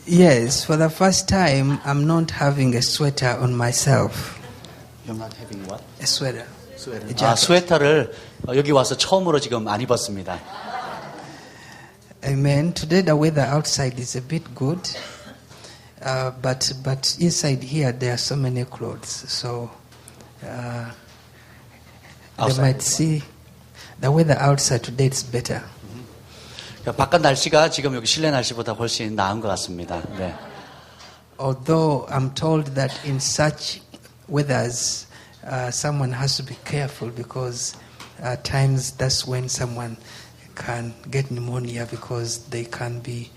Yes, for the first time, I'm not having a sweater on myself. You're not having what? A sweater. 스웨터를 여기 와서 처음으로 지금 안 입었습니다. Amen. Today the weather outside is a bit good, but inside here there are so many clothes. So they might see the weather outside today is better. 바깥 날씨가 지금 여기 실내 날씨보다 훨씬 나은 것 같습니다. 네. Although I'm told that in such weathers, someone has to be careful because at times that's when someone can get pneumonia because they can be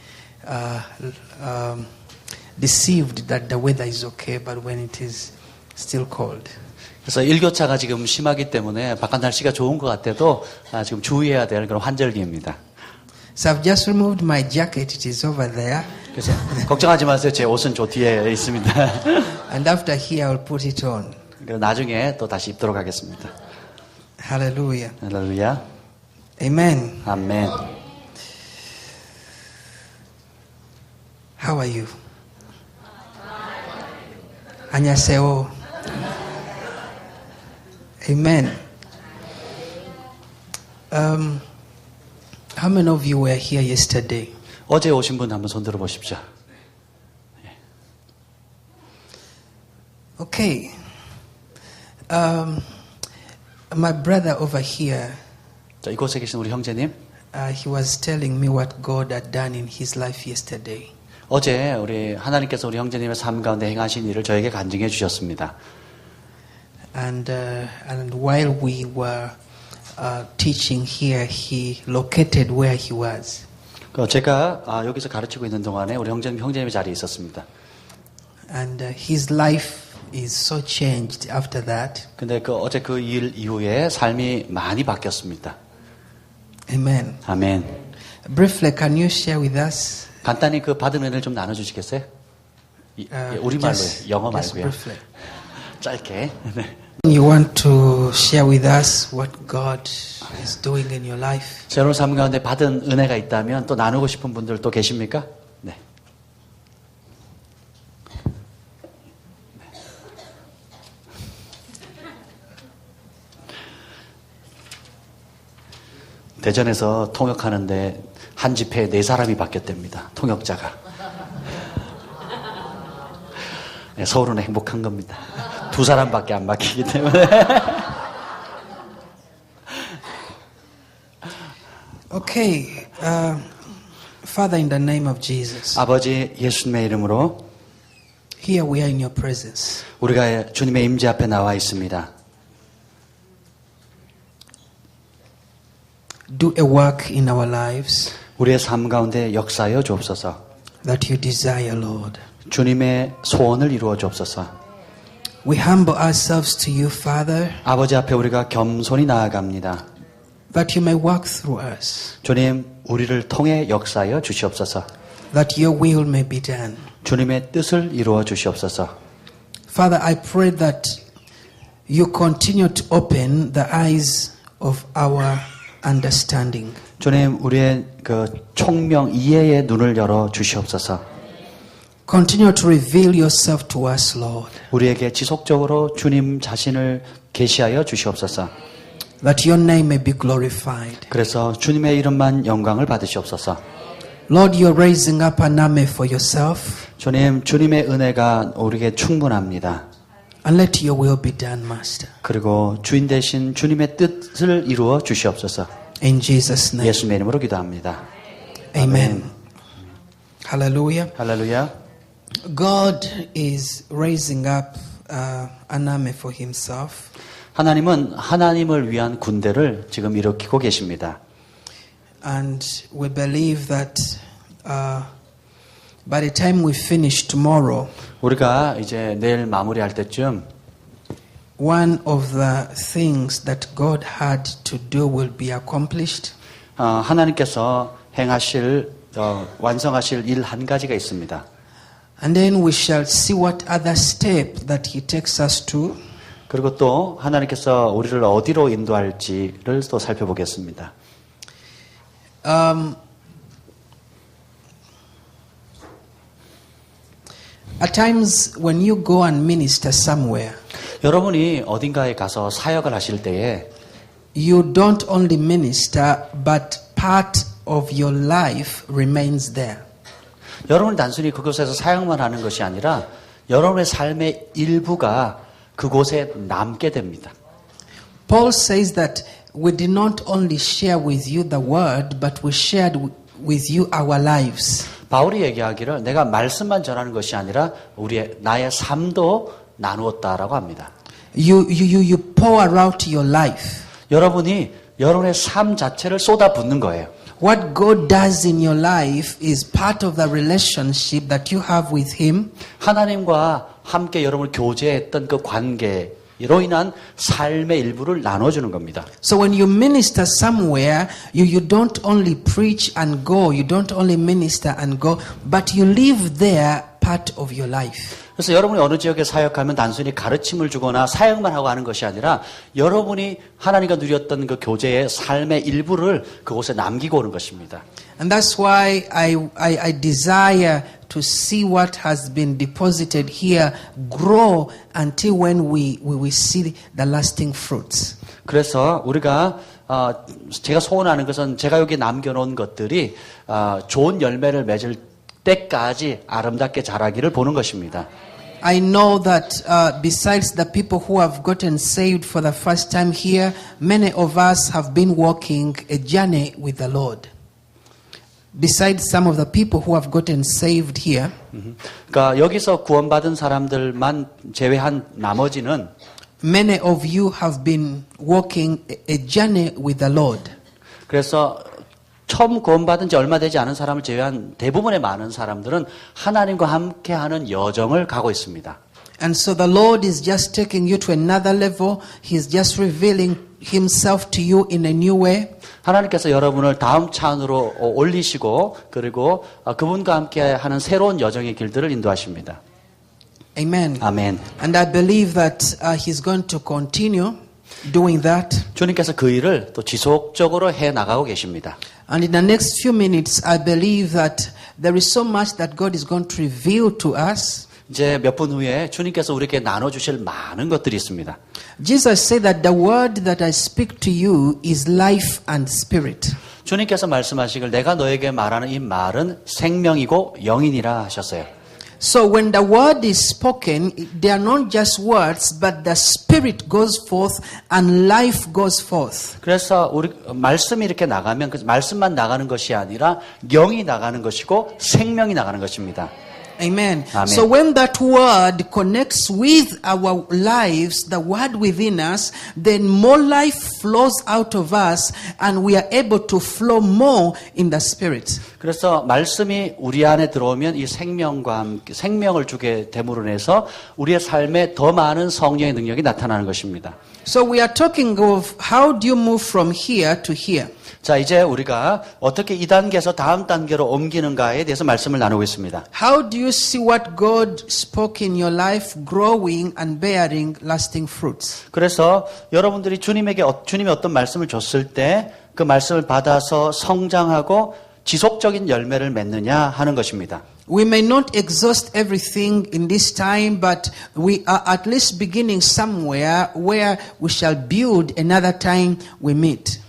deceived that the weather is okay, but when it is still cold. 그래서 일교차가 지금 심하기 때문에 바깥 날씨가 좋은 것 같아도 지금 주의해야 될 그런 환절기입니다. So I've just removed my jacket. It is over there. 그래서 걱정하지 마세요. 제 옷은 저 뒤에 있습니다. And after here, I'll put it on. 나중에 또 다시 입도록 하겠습니다. Hallelujah. 할렐루야. Amen. 아멘. How are you? 안녕하세요. Amen. How many of you were here yesterday? 어제 오신 분 한번 손 들어 보십시오. Okay. My brother over here, 자, 이곳에 계신 우리 형제님, he was telling me what God had done in his life yesterday. 어제 우리 하나님께서 우리 형제님의 삶 가운데 행하신 일을 저에게 간증해 주셨습니다. And while we were teaching here, he located where he was. 제가 여기서 가르치고 있는 동안에 우리 형제님의 자리에 있었습니다. And his life is so changed after that. 근데 어제 그 일 이후에 삶이 많이 바뀌었습니다. Amen. 아멘. Briefly, can you share with us? 간단히 그 받은 은혜를 좀 나눠주시겠어요? 우리말로, 영어 just 말고요. briefly. 짧게. 네. You want to share with us what God is doing in your life? 여러분 삶 가운데 받은 은혜가 있다면 또 나누고 싶은 분들 또 계십니까? 네. 대전에서 통역하는데 한 집회에 4사람이 바뀌었답니다. 통역자가. 네, 서울은 행복한 겁니다. 2사람밖에 안 바뀌기 때문에. Okay. Father, in the name of Jesus. 아버지 예수님의 이름으로 Here we are in your presence. 우리가 주님의 임재 앞에 나와 있습니다. Do a work in our lives 우리의 삶 가운데 역사하여 주옵소서. that you desire, Lord. 주님의 소원을 이루어 주옵소서. We humble ourselves to you, Father, 아버지 앞에 우리가 겸손히 나아갑니다. that you may work through us, 주님, 우리를 통해 역사하여 주시옵소서. that your will may be done. 주님의 뜻을 이루어 주시옵소서. Father, I pray that you continue to open the eyes of our understanding. 주님, 우리의 그 총명 이해의 눈을 열어 주시옵소서. Continue to reveal yourself to us, Lord, 우리에게 지속적으로 주님 자신을 계시하여 주시옵소서. that your name may be glorified. 그래서 주님의 이름만 영광을 받으시옵소서. Lord, you're raising up an army for yourself, 주님, 주님의 은혜가 우리에게 충분합니다. and let your will be done, Master. 그리고 주인 되신 주님의 뜻을 이루어 주시옵소서. In Jesus' name. 예수님의 이름으로 기도합니다. Amen. Hallelujah. 할렐루야. God is raising up an army for himself. 하나님은 하나님을 위한 군대를 지금 일으키고 계십니다. And we believe that by the time we finish tomorrow, 우리가 이제 내일 마무리할 때쯤 one of the things that God had to do will be accomplished. 하나님께서 행하실 완성하실 일 한 가지가 있습니다. And then we shall see what other step that he takes us to. 그리고 또 하나님께서 우리를 어디로 인도할지를 또 살펴보겠습니다. At times when you go and minister somewhere, 여러분이 어딘가에 가서 사역을 하실 때에 you don't only minister, but part of your life remains there. 여러분이 단순히 그곳에서 사역만 하는 것이 아니라 여러분의 삶의 일부가 그곳에 남게 됩니다. Paul says that we did not only share with you the word, but we shared with you our lives. 바울이 얘기하기를 내가 말씀만 전하는 것이 아니라 나의 삶도 나누었다라고 합니다. You pour out your life. 여러분이 여러분의 삶 자체를 쏟아붓는 거예요. What God does in your life is part of the relationship that you have with Him. 하나님과 함께 여러분을 교제했던 그 관계로 인한 삶의 일부를 나눠주는 겁니다. So when you minister somewhere, you don't only preach and go, you don't only minister and go, but you live there part of your life. 그래서 여러분이 어느 지역에 사역하면 단순히 가르침을 주거나 사역만 하고 하는 것이 아니라 여러분이 하나님과 누렸던 그 교제의 삶의 일부를 그곳에 남기고 오는 것입니다. And that's why I desire to see what has been deposited here grow until when we see the lasting fruits. 그래서 우리가 제가 소원하는 것은 제가 여기 남겨놓은 것들이 좋은 열매를 맺을 때까지 아름답게 자라기를 보는 것입니다. I know that besides the people who have gotten saved for the first time here, many of us have been walking a journey with the Lord. Besides some of the people who have gotten saved here, 그러니까 여기서 구원받은 사람들만 제외한 나머지는 many of you have been walking a journey with the Lord. 그래서 처음 구원받은 지 얼마 되지 않은 사람을 제외한 대부분의 많은 사람들은 하나님과 함께하는 여정을 가고 있습니다. And so the Lord is just taking you to another level. He's just revealing Himself to you in a new way. 하나님께서 여러분을 다음 차원으로 올리시고 그리고 그분과 함께하는 새로운 여정의 길들을 인도하십니다. Amen. 아멘. And I believe that He's going to continue doing that. 주님께서 그 일을 또 지속적으로 해 나가고 계십니다. And in the next few minutes, I believe that there is so much that God is going to reveal to us. 이제 몇 분 후에 주님께서 우리에게 나눠주실 많은 것들이 있습니다. Jesus said that the word that I speak to you is life and spirit. 주님께서 말씀하시길 내가 너에게 말하는 이 말은 생명이고 영이니라 하셨어요. So when the word is spoken, they are not just words, but the spirit goes forth and life goes forth. 그래서 우리 말씀이 이렇게 나가면 그 말씀만 나가는 것이 아니라 영이 나가는 것이고 생명이 나가는 것입니다. Amen. Amen. So when that word connects with our lives, the word within us, then more life flows out of us and we are able to flow more in the spirit. 그래서 말씀이 우리 안에 들어오면 이 생명과 함께 생명을 주게 됨으로 인해서 우리의 삶에 더 많은 성령의 능력이 나타나는 것입니다. So we are talking of how do you move from here to here. 자, 이제 우리가 어떻게 이 단계에서 다음 단계로 옮기는가에 대해서 말씀을 나누고 있습니다. How do you see what God spoke in your life growing and bearing lasting fruits? 그래서 여러분들이 주님이 어떤 말씀을 줬을 때 그 말씀을 받아서 성장하고 지속적인 열매를 맺느냐 하는 것입니다. We may not exhaust everything in this time, but we are at least beginning somewhere where we shall build another time we meet.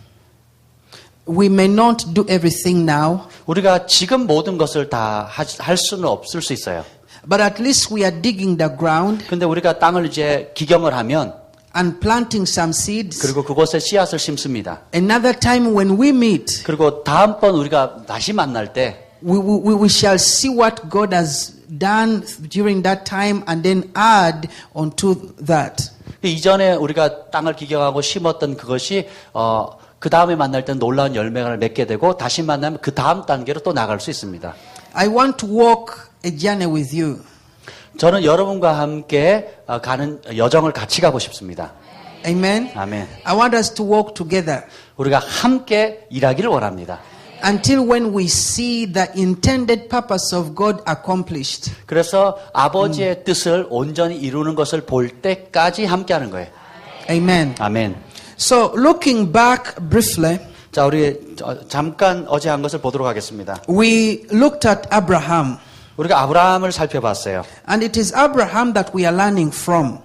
We may not do everything now. 우리가 지금 모든 것을 다 할 수는 없을 수 있어요. But at least we are digging the ground 근데 우리가 땅을 이제 기경을 하면 and planting some seeds. 그리고 그곳에 씨앗을 심습니다. Another time when we meet, 그리고 다음번 우리가 다시 만날 때 we shall see what God has done during that time and then add onto that. 이전에 우리가 땅을 기경하고 심었던 그것이 그 다음에 만날 때는 놀라운 열매를 맺게 되고 다시 만나면 그 다음 단계로 또 나갈 수 있습니다. I want to walk a journey with you. 저는 여러분과 함께 가는 여정을 같이 가고 싶습니다. Amen. 아멘. I want us to walk together 우리가 함께 일하기를 원합니다. until when we see the intended purpose of God accomplished. 그래서 아버지의 뜻을 온전히 이루는 것을 볼 때까지 함께하는 거예요. Amen. 아멘. So looking back briefly, 자, 우리 잠깐 어제 한 것을 보도록 하겠습니다. we looked at Abraham. 우리가 아브라함을 살펴봤어요. And it is Abraham that we are learning from.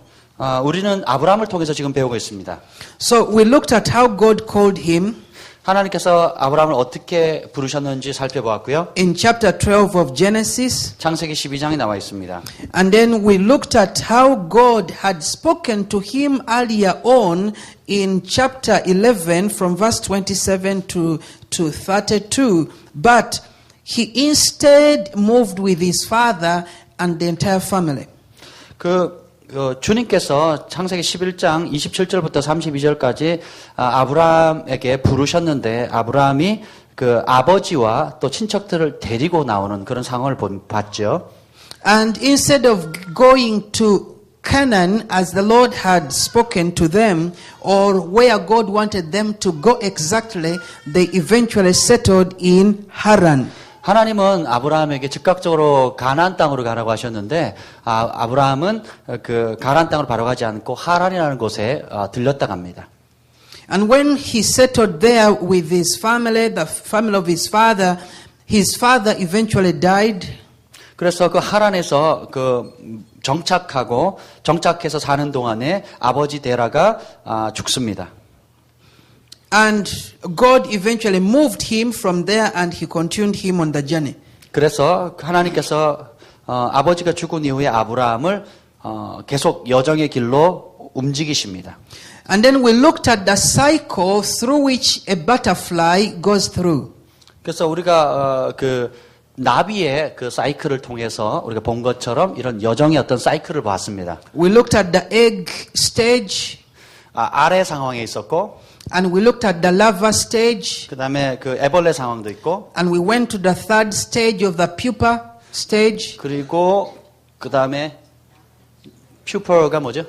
우리는 아브라함을 통해서 지금 배우고 있습니다. So we looked at how God called him 하나님께서 아브라함을 어떻게 부르셨는지 살펴보았고요. in chapter 12 of Genesis. 창세기 12장에 나와 있습니다. And then we looked at how God had spoken to him earlier on in chapter 11 from verse 27 to 32. But he instead moved with his father and the entire family. 주님께서 창세기 11장 27절부터 32절까지 아브라함에게 부르셨는데 아브라함이 그 아버지와 또 친척들을 데리고 나오는 그런 상황을 봤죠. And instead of going to Canaan as the Lord had spoken to them or where God wanted them to go exactly, they eventually settled in Haran. 하나님은 아브라함에게 즉각적으로 가나안 땅으로 가라고 하셨는데 아브라함은 그 가나안 땅으로 바로 가지 않고 하란이라는 곳에 들렸다 갑니다. And when he settled there with his family, the family of his father eventually died. 그래서 그 하란에서 정착해서 사는 동안에 아버지 데라가 죽습니다. And God eventually moved him from there and he continued him on the journey. 그래서 하나님께서 아버지가 죽은 이후에 아브라함을 계속 여정의 길로 움직이십니다. And then we looked at the cycle through which a butterfly goes through. 그래서 우리가 나비의 그 사이클을 통해서 우리가 본 것처럼 이런 여정의 어떤 사이클을 봤습니다. We looked at the egg stage. 아래 상황에 있었고, and we looked at the larva stage. 그다음에 그 애벌레 상황도 있고, and we went to the third stage of the pupa stage. 그리고 그다음에 퓨퍼가 뭐죠?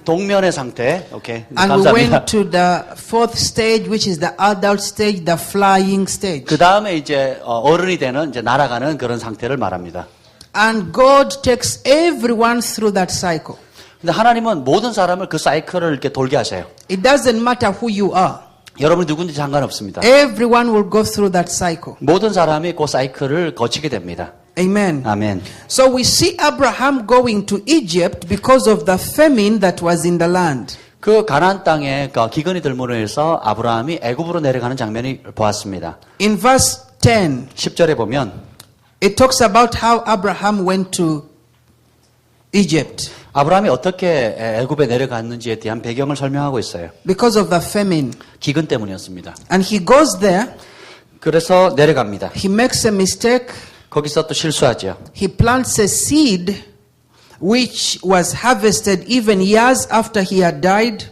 동면의 상태. 오케이. And 감사합니다. we went to the fourth stage, which is the adult stage, the flying stage. 그 다음에 이제 어른이 되는 이제 날아가는 그런 상태를 말합니다. And God takes everyone through that cycle. 근데 하나님은 모든 사람을 그 사이클을 이렇게 돌게 하세요. It doesn't matter who you are. 여러분이 누군지 상관없습니다. Everyone will go through that cycle. 모든 사람이 그 사이클을 거치게 됩니다. Amen. 아멘. So we see Abraham going to Egypt because of the famine that was in the land. 그 가나안 땅에 기근이 들므로 해서 아브라함이 애굽으로 내려가는 장면이 보았습니다. In verse 10, 10절에 보면 it talks about how Abraham went to Egypt. 아브라함이 어떻게 애굽에 내려갔는지에 대한 배경을 설명하고 있어요. Because of the famine. 기근 때문이었습니다. And he goes there. 그래서 내려갑니다. He makes a mistake. 거기서 또 실수하죠. He plants a seed which was harvested even years after he had died.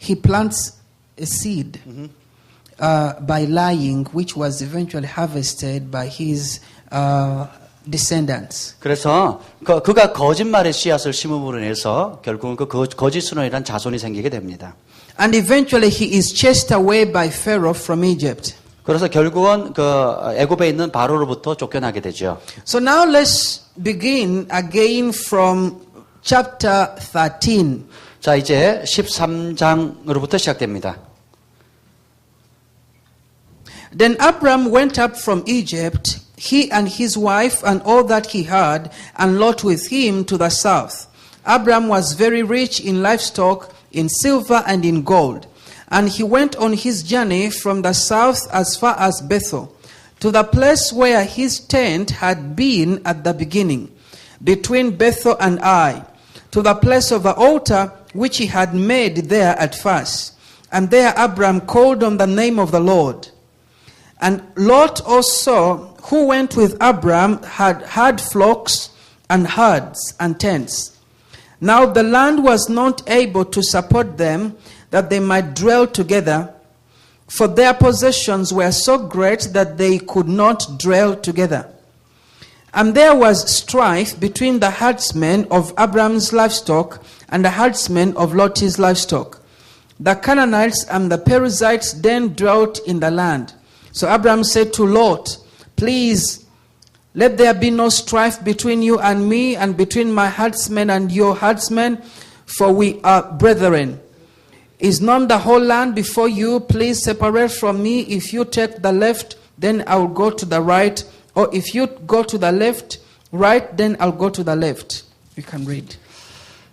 He plants a seed by lying, which was eventually harvested by his descendants. 그래서 그가 거짓말의 씨앗을 심음으로 인해서 결국은 그 거짓으로 인한 자손이 생기게 됩니다. And eventually he is chased away by Pharaoh from Egypt. 그래서 결국은 그 애굽에 있는 바로로부터 쫓겨나게 되죠. So now let's begin again from chapter 13. 자, 이제 13장으로부터 시작됩니다. Then Abram went up from Egypt, he and his wife and all that he had, and Lot with him to the south. Abram was very rich in livestock, in silver and in gold. And he went on his journey from the south as far as Bethel, to the place where his tent had been at the beginning, between Bethel and Ai, to the place of the altar which he had made there at first. And there Abram called on the name of the Lord. And Lot also, who went with Abram, had flocks and herds and tents. Now the land was not able to support them, that they might dwell together, for their possessions were so great that they could not dwell together. And there was strife between the herdsmen of Abram's livestock and the herdsmen of Lot's livestock. The Canaanites and the Perizzites then dwelt in the land. So Abram said to Lot, please, let there be no strife between you and me, and between my herdsmen and your herdsmen, for we are brethren. Is not the whole land before you? Please separate from me. If you take the left, then I will go to the right. Or if you go to the left, right, then I'll go to the left. You can read.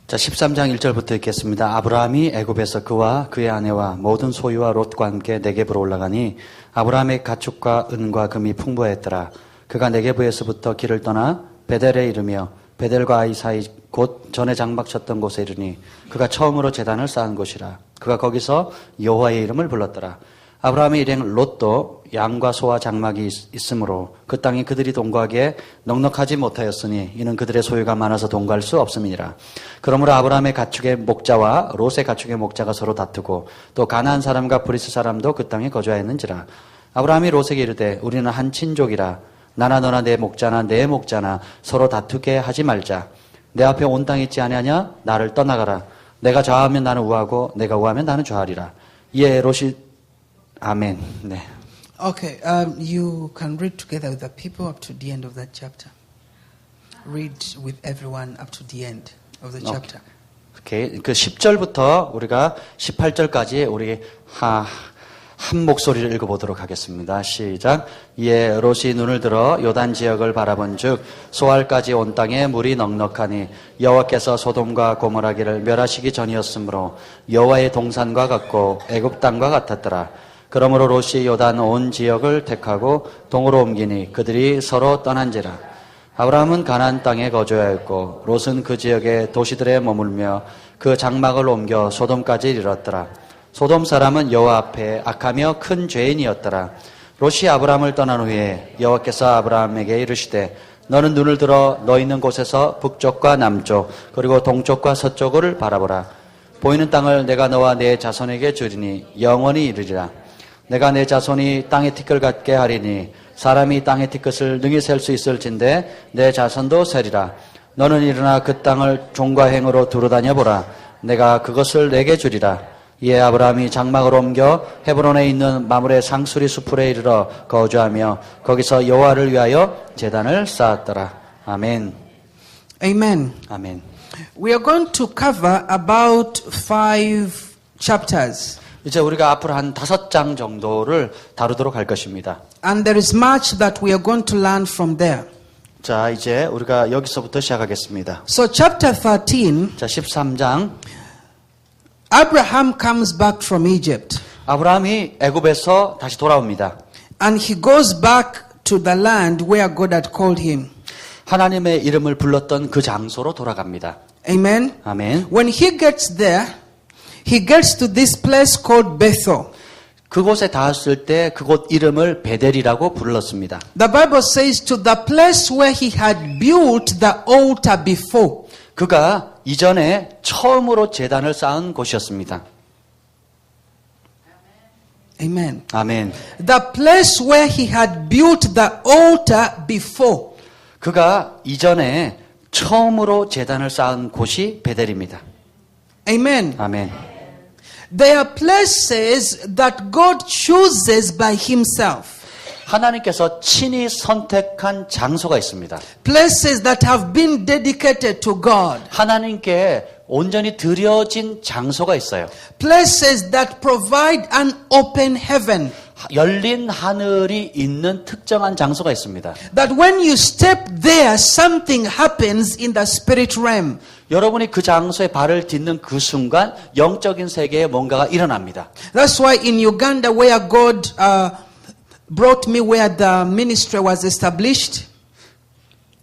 자, 13장 1절부터 읽겠습니다. 아브라함이 애굽에서 그와 그의 아내와 모든 소유와 롯과 함께 네겝으로 올라가니 아브라함의 가축과 은과 금이 풍부했더라. 그가 네겝에서부터 길을 떠나 베델에 이르며 베델과 아이 사이 곧 전에 장막 쳤던 곳에 이르니 그가 처음으로 제단을 쌓은 곳이라. 그가 거기서 여호와의 이름을 불렀더라. 아브라함의 일행 롯도 양과 소와 장막이 있으므로 그 땅이 그들이 동거하기에 넉넉하지 못하였으니 이는 그들의 소유가 많아서 동거할 수 없음이니라. 그러므로 아브라함의 가축의 목자와 롯의 가축의 목자가 서로 다투고 또 가나안 사람과 브리스 사람도 그 땅에 거주하였는지라. 아브라함이 롯에게 이르되 우리는 한 친족이라. 나나 너나 내 목자나 내 목자나 서로 다투게 하지 말자. 내 앞에 온 땅이 있지 아니하냐? 나를 떠나가라. 내가 좌하면 나는 우하고 내가 우하면 나는 좌하리라. 이에 롯이 아멘. 네. Okay, you can read together with the people up to the end of that chapter. Read with everyone up to the end of the chapter. 오케이. 그 10절부터 우리가 18절까지 우리 한 목소리를 읽어보도록 하겠습니다. 시작. 이에 롯이 눈을 들어 요단 지역을 바라본즉 소알까지 온 땅에 물이 넉넉하니 여호와께서 소돔과 고모라기를 멸하시기 전이었으므로 여호와의 동산과 같고 애굽 땅과 같았더라. 그러므로 롯이 요단 온 지역을 택하고 동으로 옮기니 그들이 서로 떠난지라. 아브라함은 가나안 땅에 거주하였고 롯은 그 지역의 도시들에 머물며 그 장막을 옮겨 소돔까지 이르렀더라. 소돔 사람은 여호와 앞에 악하며 큰 죄인이었더라. 롯이 아브라함을 떠난 후에 여호와께서 아브라함에게 이르시되 너는 눈을 들어 너 있는 곳에서 북쪽과 남쪽 그리고 동쪽과 서쪽을 바라보라. 보이는 땅을 내가 너와 내 자손에게 주리니 영원히 이르리라. 내가 내 자손이 땅의 티끌 같게 하리니 사람이 땅의 티끌을 능히 셀 수 있을진데 내 자손도 세리라. 너는 일어나 그 땅을 종과 행으로 두루다녀 보라. 내가 그것을 내게 주리라. 이에 아브라함이 장막을 옮겨 헤브론에 있는 마므레 상수리 수풀에 이르러 거주하며 거기서 여호와를 위하여 제단을 쌓았더라. 아멘. Amen. 아멘. We are going to cover about 5 chapters. 이제 우리가 앞으로 한 5장 정도를 다루도록 할 것입니다. And there is much that we are going to learn from there. 자, 이제 우리가 여기서부터 시작하겠습니다. So chapter 13, 자, 13장. Abraham comes back from Egypt. 아브라함이 애굽에서 다시 돌아옵니다. And he goes back to the land where God had called him. 하나님의 이름을 불렀던 그 장소로 돌아갑니다. Amen. 아멘. When he gets there, he gets to this place called Bethel. 그곳에 닿았을 때 그곳 이름을 베델이라고 불렀습니다. The Bible says to the place where he had built the altar before. 그가 이전에 처음으로 제단을 쌓은 곳이었습니다. Amen. 아멘. The place where he had built the altar before. 그가 이전에 처음으로 제단을 쌓은 곳이 베델입니다. Amen. 아멘. There are places that God chooses by himself. 하나님께서 친히 선택한 장소가 있습니다. Places that have been dedicated to God. 하나님께 온전히 드려진 장소가 있어요. Places that provide an open heaven. 열린 하늘이 있는 특정한 장소가 있습니다. That when you step there, something happens in the spirit realm. 여러분이 그 장소에 발을 딛는 그 순간 영적인 세계에 뭔가가 일어납니다. That's why in Uganda, where God brought me, where the ministry was established,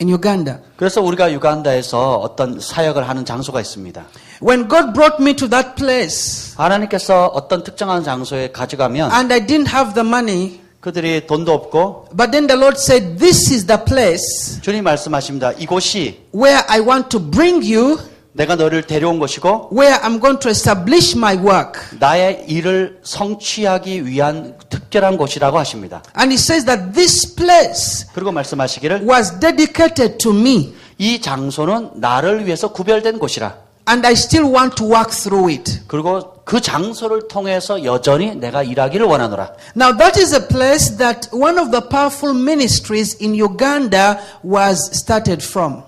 in Uganda. 그래서 우리가 유간다에서 어떤 사역을 하는 장소가 있습니다. When God brought me to that place, 하나님께서 어떤 특정한 장소에 가져가면 and I didn't have the money, 그들이 돈도 없고 but then the Lord said, this is the place 주님 말씀하십니다. 이곳이 where I want to bring you, 내가 너를 데려온 곳이고 where I'm going to establish my work. 나의 일을 성취하기 위한 특별한 곳이라고 하십니다. And He says that this place 그리고 말씀하시기를 was dedicated to me, 이 장소는 나를 위해서 구별된 곳이라. and I still want to walk through it. 그리고 그 장소를 통해서 여전히 내가 일하기를 원하노라. Now that is a place that one of the powerful ministries in Uganda was started from.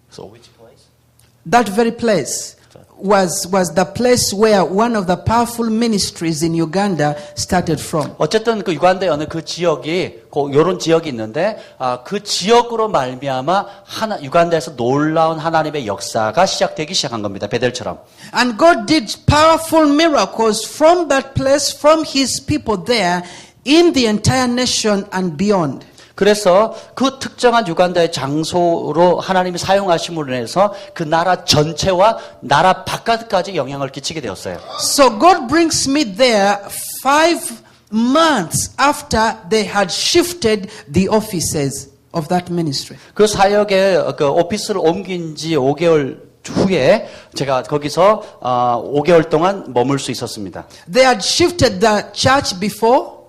So which place? That very place was the place where one of the powerful ministries in Uganda started from. 어쨌든 그 유간다의 어느 그 지역이 요런 지역이 있는데 그 지역으로 말미암아 유간다에서 놀라운 하나님의 역사가 시작되기 시작한 겁니다. 베델처럼. And God did powerful miracles from that place, from His people there, in the entire nation and beyond. 그래서 그 특정한 유간다의 장소로 하나님이 사용하심으로 인해서 그 나라 전체와 나라 바깥까지 영향을 끼치게 되었어요. So God brings me there 5 months after they had shifted the offices of that ministry. 그 사역의 그 오피스를 옮긴 지 5개월 후에 제가 거기서 5개월 동안 머물 수 있었습니다. They had shifted the church before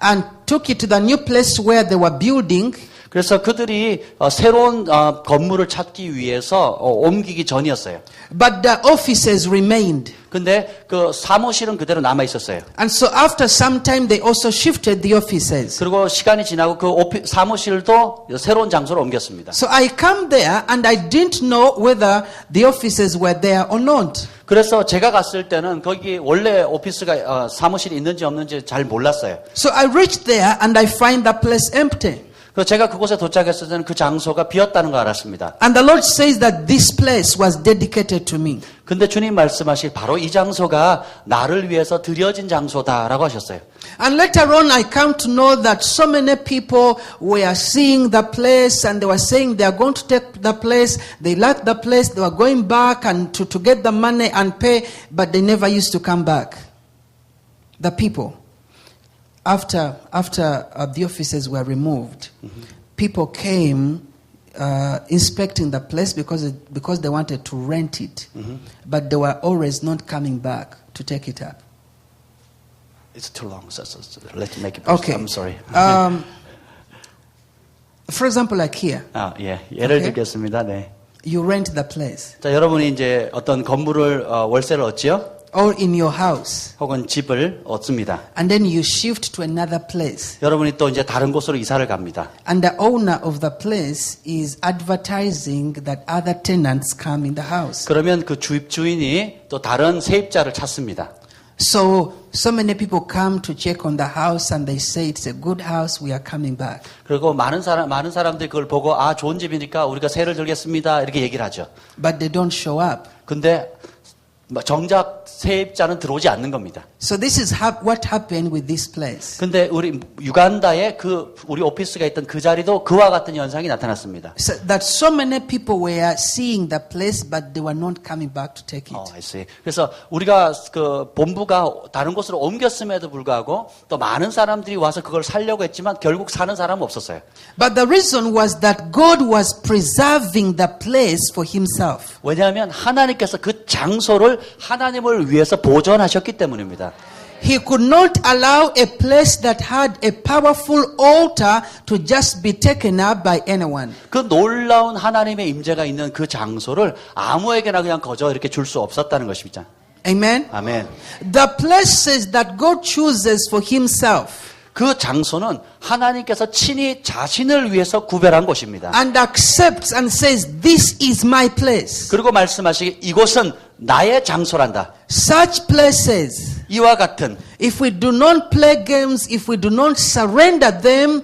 and took it to the new place where they were building. 그래서 그들이 새로운 건물을 찾기 위해서 옮기기 전이었어요. But the offices remained. 근데 그 사무실은 그대로 남아 있었어요. And so after some time they also shifted the offices. 그리고 시간이 지나고 그 사무실도 새로운 장소로 옮겼습니다. So I come there and I didn't know whether the offices were there or not. 그래서 제가 갔을 때는 거기 원래 오피스가 사무실이 있는지 없는지 잘 몰랐어요. So I reached there and I find the place empty. 그래서 제가 그곳에 도착했을 때는 그 장소가 비었다는 걸 알았습니다. And the Lord says that this place was dedicated to me. 근데 주님 말씀하실 바로 이 장소가 나를 위해서 드려진 장소다라고 하셨어요. And later on I come to know that so many people were seeing the place and they were saying they are going to take the place. They liked the place. They were going back and to get the money and pay, but they never used to come back. The people. After the offices were removed, people came inspecting the place because they wanted to rent it, but they were always not coming back to take it up. It's too long, so let's make it. Okay. I'm sorry. For example, like here, 예, 예를 Okay. 들겠습니다. 네. you rent the place, 자, 여러분이 이제 어떤 건물을 월세를 얻지요? or in your house, 혹은 집을 얻습니다. and then you shift to another place, 여러분이 또 이제 다른 곳으로 이사를 갑니다. and the owner of the place is advertising that other tenants come in the house. 그러면 그 주인이 또 다른 세입자를 찾습니다. So many people come to check on the house and they say it's a good house, we are coming back. 그리고 많은 사람들이 그걸 보고 좋은 집이니까 우리가 세를 들겠습니다 이렇게 얘기를 하죠. But they don't show up. 근데 정작 세입자는 들어오지 않는 겁니다. So this is what happened with this place. 근데 우리 유간다에 우리 오피스가 있던 그 자리도 그와 같은 현상이 나타났습니다. So that so many people were seeing the place, but they were not coming back to take it. I see. 그래서 우리가 그 본부가 다른 곳으로 옮겼음에도 불구하고 또 많은 사람들이 와서 그걸 살려고 했지만 결국 사는 사람은 없었어요. But the reason was that God was preserving the place for Himself. 왜냐하면 하나님께서 그 장소를 하나님을 위해서 보존하셨기 때문입니다. He could not allow a place that had a powerful altar to just be taken up by anyone. 그 놀라운 하나님의 임재가 있는 그 장소를 아무에게나 그냥 거저 이렇게 줄 수 없었다는 것입니다. Amen? 아멘. The places that God chooses for Himself 그 장소는 하나님께서 친히 자신을 위해서 구별한 곳입니다. and accepts and says, this is my place. 그리고 말씀하시기 이곳은 나의 장소란다. Such places, 이와 같은 if we do not play games, if we do not surrender them,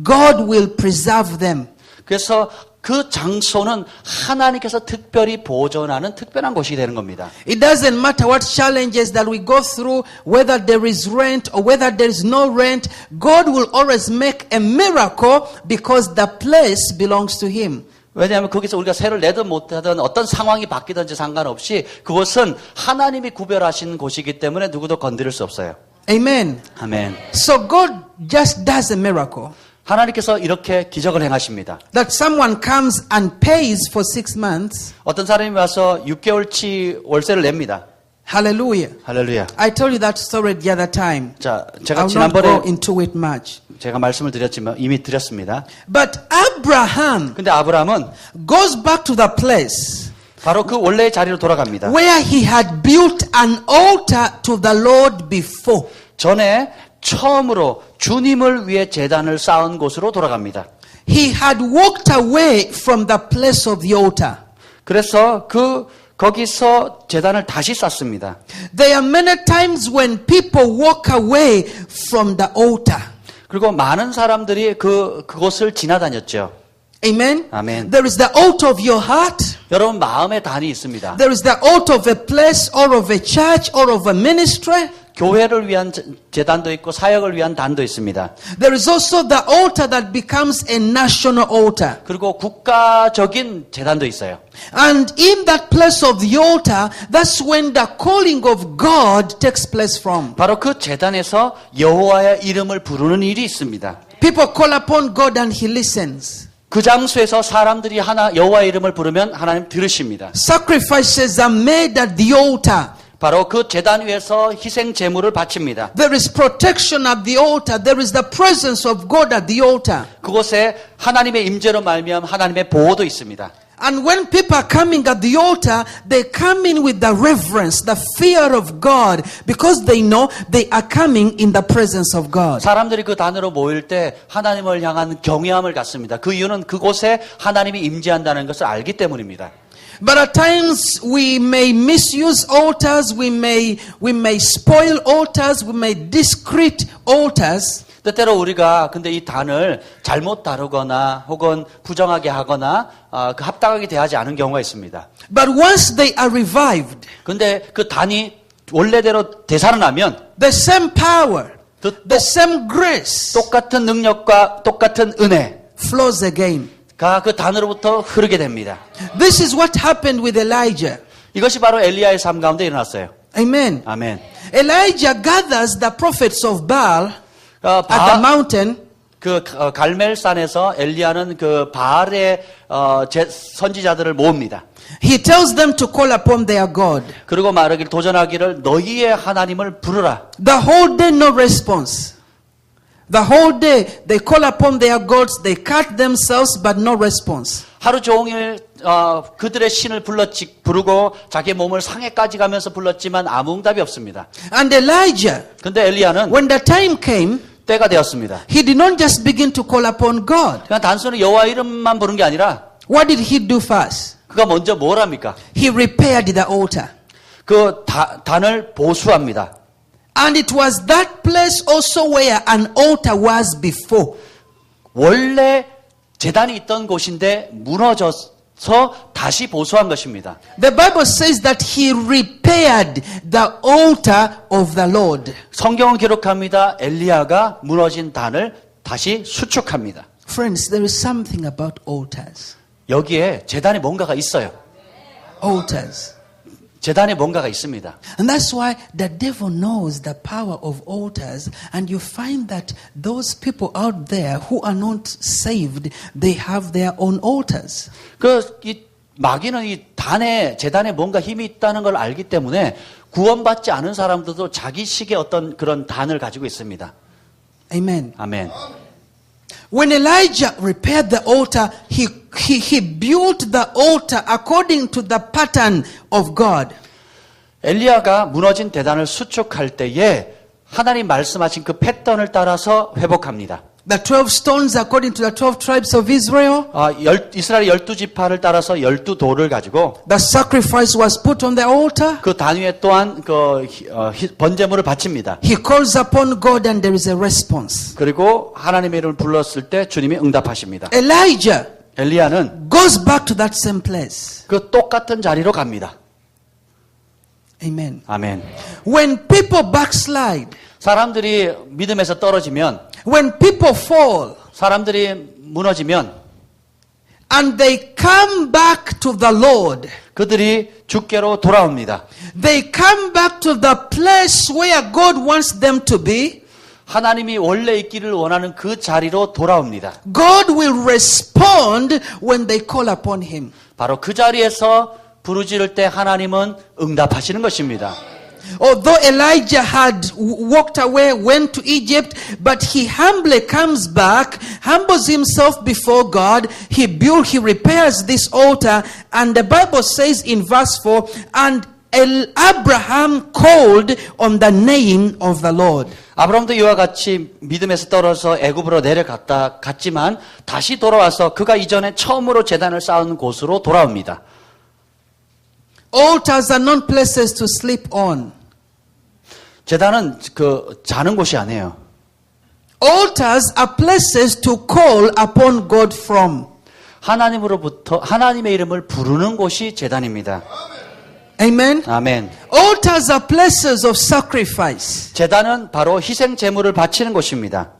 God will preserve them. 그래서 그 장소는 하나님께서 특별히 보존하는 특별한 곳이 되는 겁니다. It doesn't matter what challenges that we go through, whether there is rent or whether there is no rent, God will always make a miracle because the place belongs to Him. 왜냐하면 거기서 우리가 세를 내든 못하든 어떤 상황이 바뀌든지 상관없이 그것은 하나님이 구별하신 곳이기 때문에 누구도 건드릴 수 없어요. Amen. 아멘. So God just does a miracle. 하나님께서 이렇게 기적을 행하십니다. That someone comes and pays for 6 months. 어떤 사람이 와서 6개월치 월세를 냅니다. Hallelujah. 할렐루야. I told you that story the other time. 자, I 제가 will not go 지난번에 into it much. 제가 말씀을 드렸지만 이미 드렸습니다. But Abraham 근데 아브라함은 goes back to the place 바로 그 원래의 자리로 돌아갑니다. where he had built an altar to the Lord before. 전에 처음으로 주님을 위해 제단을 쌓은 곳으로 돌아갑니다. He had walked away from the place of the altar. 그래서 그 거기서 제단을 다시 쌓습니다. There are many times when people walk away from the altar. 그리고 많은 사람들이 그곳을 지나다녔죠. Amen. 아멘. There is the altar of your heart. 여러분 마음의 단이 있습니다. There is the altar of a place or of a church or of a ministry. 교회를 위한 제단도 있고 사역을 위한 단도 있습니다. There is also the altar that becomes a national altar. 그리고 국가적인 제단도 있어요. And in that place of the altar, that's when the calling of God takes place from. 바로 그 제단에서 여호와의 이름을 부르는 일이 있습니다. People call upon God and He listens. 그 장소에서 사람들이 여호와의 이름을 부르면 하나님 들으십니다. Sacrifices are made at the altar. 바로 그 제단 위에서 희생 제물을 바칩니다. There is protection at the altar. There is the presence of God at the altar. 그곳에 하나님의 임재로 말미암아 하나님의 보호도 있습니다. And when people are coming at the altar, they come in with the reverence, the fear of God, because they know they are coming in the presence of God. 사람들이 그 단으로 모일 때 하나님을 향한 경외함을 갖습니다. 그 이유는 그곳에 하나님이 임재한다는 것을 알기 때문입니다. But at times we may misuse altars, we may spoil altars, we may discredit altars. 때때로 우리가 근데 이 단을 잘못 다루거나 혹은 부정하게 하거나 그 합당하게 대하지 않은 경우가 있습니다. But once they are revived, 근데 그 단이 원래대로 되살아나면 the same power, the same grace 똑같은 능력과 똑같은 은혜 flows again. 가 그 단으로부터 흐르게 됩니다. This is what happened with Elijah. 이것이 바로 엘리야의 삶 가운데 일어났어요. Amen. 아멘. Elijah gathers the prophets of Baal at the mountain. 그 갈멜산에서 엘리야는 그 바알의 선지자들을 모읍니다. He tells them to call upon their God. 그리고 말하기를 도전하기를 너희의 하나님을 부르라. The whole day no response. The whole day they call upon their gods, they cut themselves but no response. 하루 종일 그들의 신을 부르고 자기 몸을 상해까지 가면서 불렀지만 아무 응답이 없습니다. And Elijah, 근데 엘리야는 when the time came, 때가 되었습니다. he did not just begin to call upon God. 그냥 단순히 여호와 이름만 부른 게 아니라 What did he do first? 그가 먼저 뭘 합니까? He repaired the altar. 그 단을 보수합니다. And it was that place also where an altar was before. 원래 제단이 있던 곳인데 무너져서 다시 보수한 것입니다. The Bible says that he repaired the altar of the Lord. 성경은 기록합니다. 엘리야가 무너진 단을 다시 수축합니다. Friends, there is something about altars. 여기에 제단에 뭔가가 있어요. Altars. 제단에 뭔가가 있습니다. And that's why the devil knows the power of altars, and you find that those people out there who are not saved, they have their own altars. 이 마귀는 이 제단에 뭔가 힘이 있다는 걸 알기 때문에 구원받지 않은 사람들도 자기식의 어떤 그런 단을 가지고 있습니다. Amen. 아멘. When Elijah repaired the altar, he built the altar according to the pattern of God. 엘리야가 무너진 대단을 수축할 때에 하나님 말씀하신 그 패턴을 따라서 회복합니다. The 12 stones according to the 12 tribes of Israel. 이스라엘 12지파를 따라서 12돌을 가지고 The sacrifice was put on the altar. 그 단 위에 또한 번제물을 바칩니다. He calls upon God and there is a response. 그리고 하나님의 이름을 불렀을 때 주님이 응답하십니다. 엘리야는 goes back to that same place. 그 똑같은 자리로 갑니다. Amen. 아멘. When people backslide, 사람들이 믿음에서 떨어지면, when people fall, 사람들이 무너지면, and they come back to the Lord, 그들이 주께로 돌아옵니다. They come back to the place where God wants them to be. 하나님이 원래 있기를 원하는 그 자리로 돌아옵니다. God will respond when they call upon Him. 바로 그 자리에서 부르짖을 때 하나님은 응답하시는 것입니다. Although Elijah had walked away, went to Egypt, but he humbly comes back, humbles himself before God. He repairs this altar, and the Bible says in verse 4, and Abraham called on the name of the Lord. 아브라함도 이와 같이 믿음에서 떨어져 애굽으로 갔지만 다시 돌아와서 그가 이전에 처음으로 제단을 쌓은 곳으로 돌아옵니다. Altars are not places to sleep on. 제단은 그 자는 곳이 아니에요. Altars are places to call upon God from. 하나님으로부터 하나님의 이름을 부르는 곳이 제단입니다. Amen. 아멘. Altars are places of sacrifice. 제단은 바로 희생 제물을 바치는 곳입니다.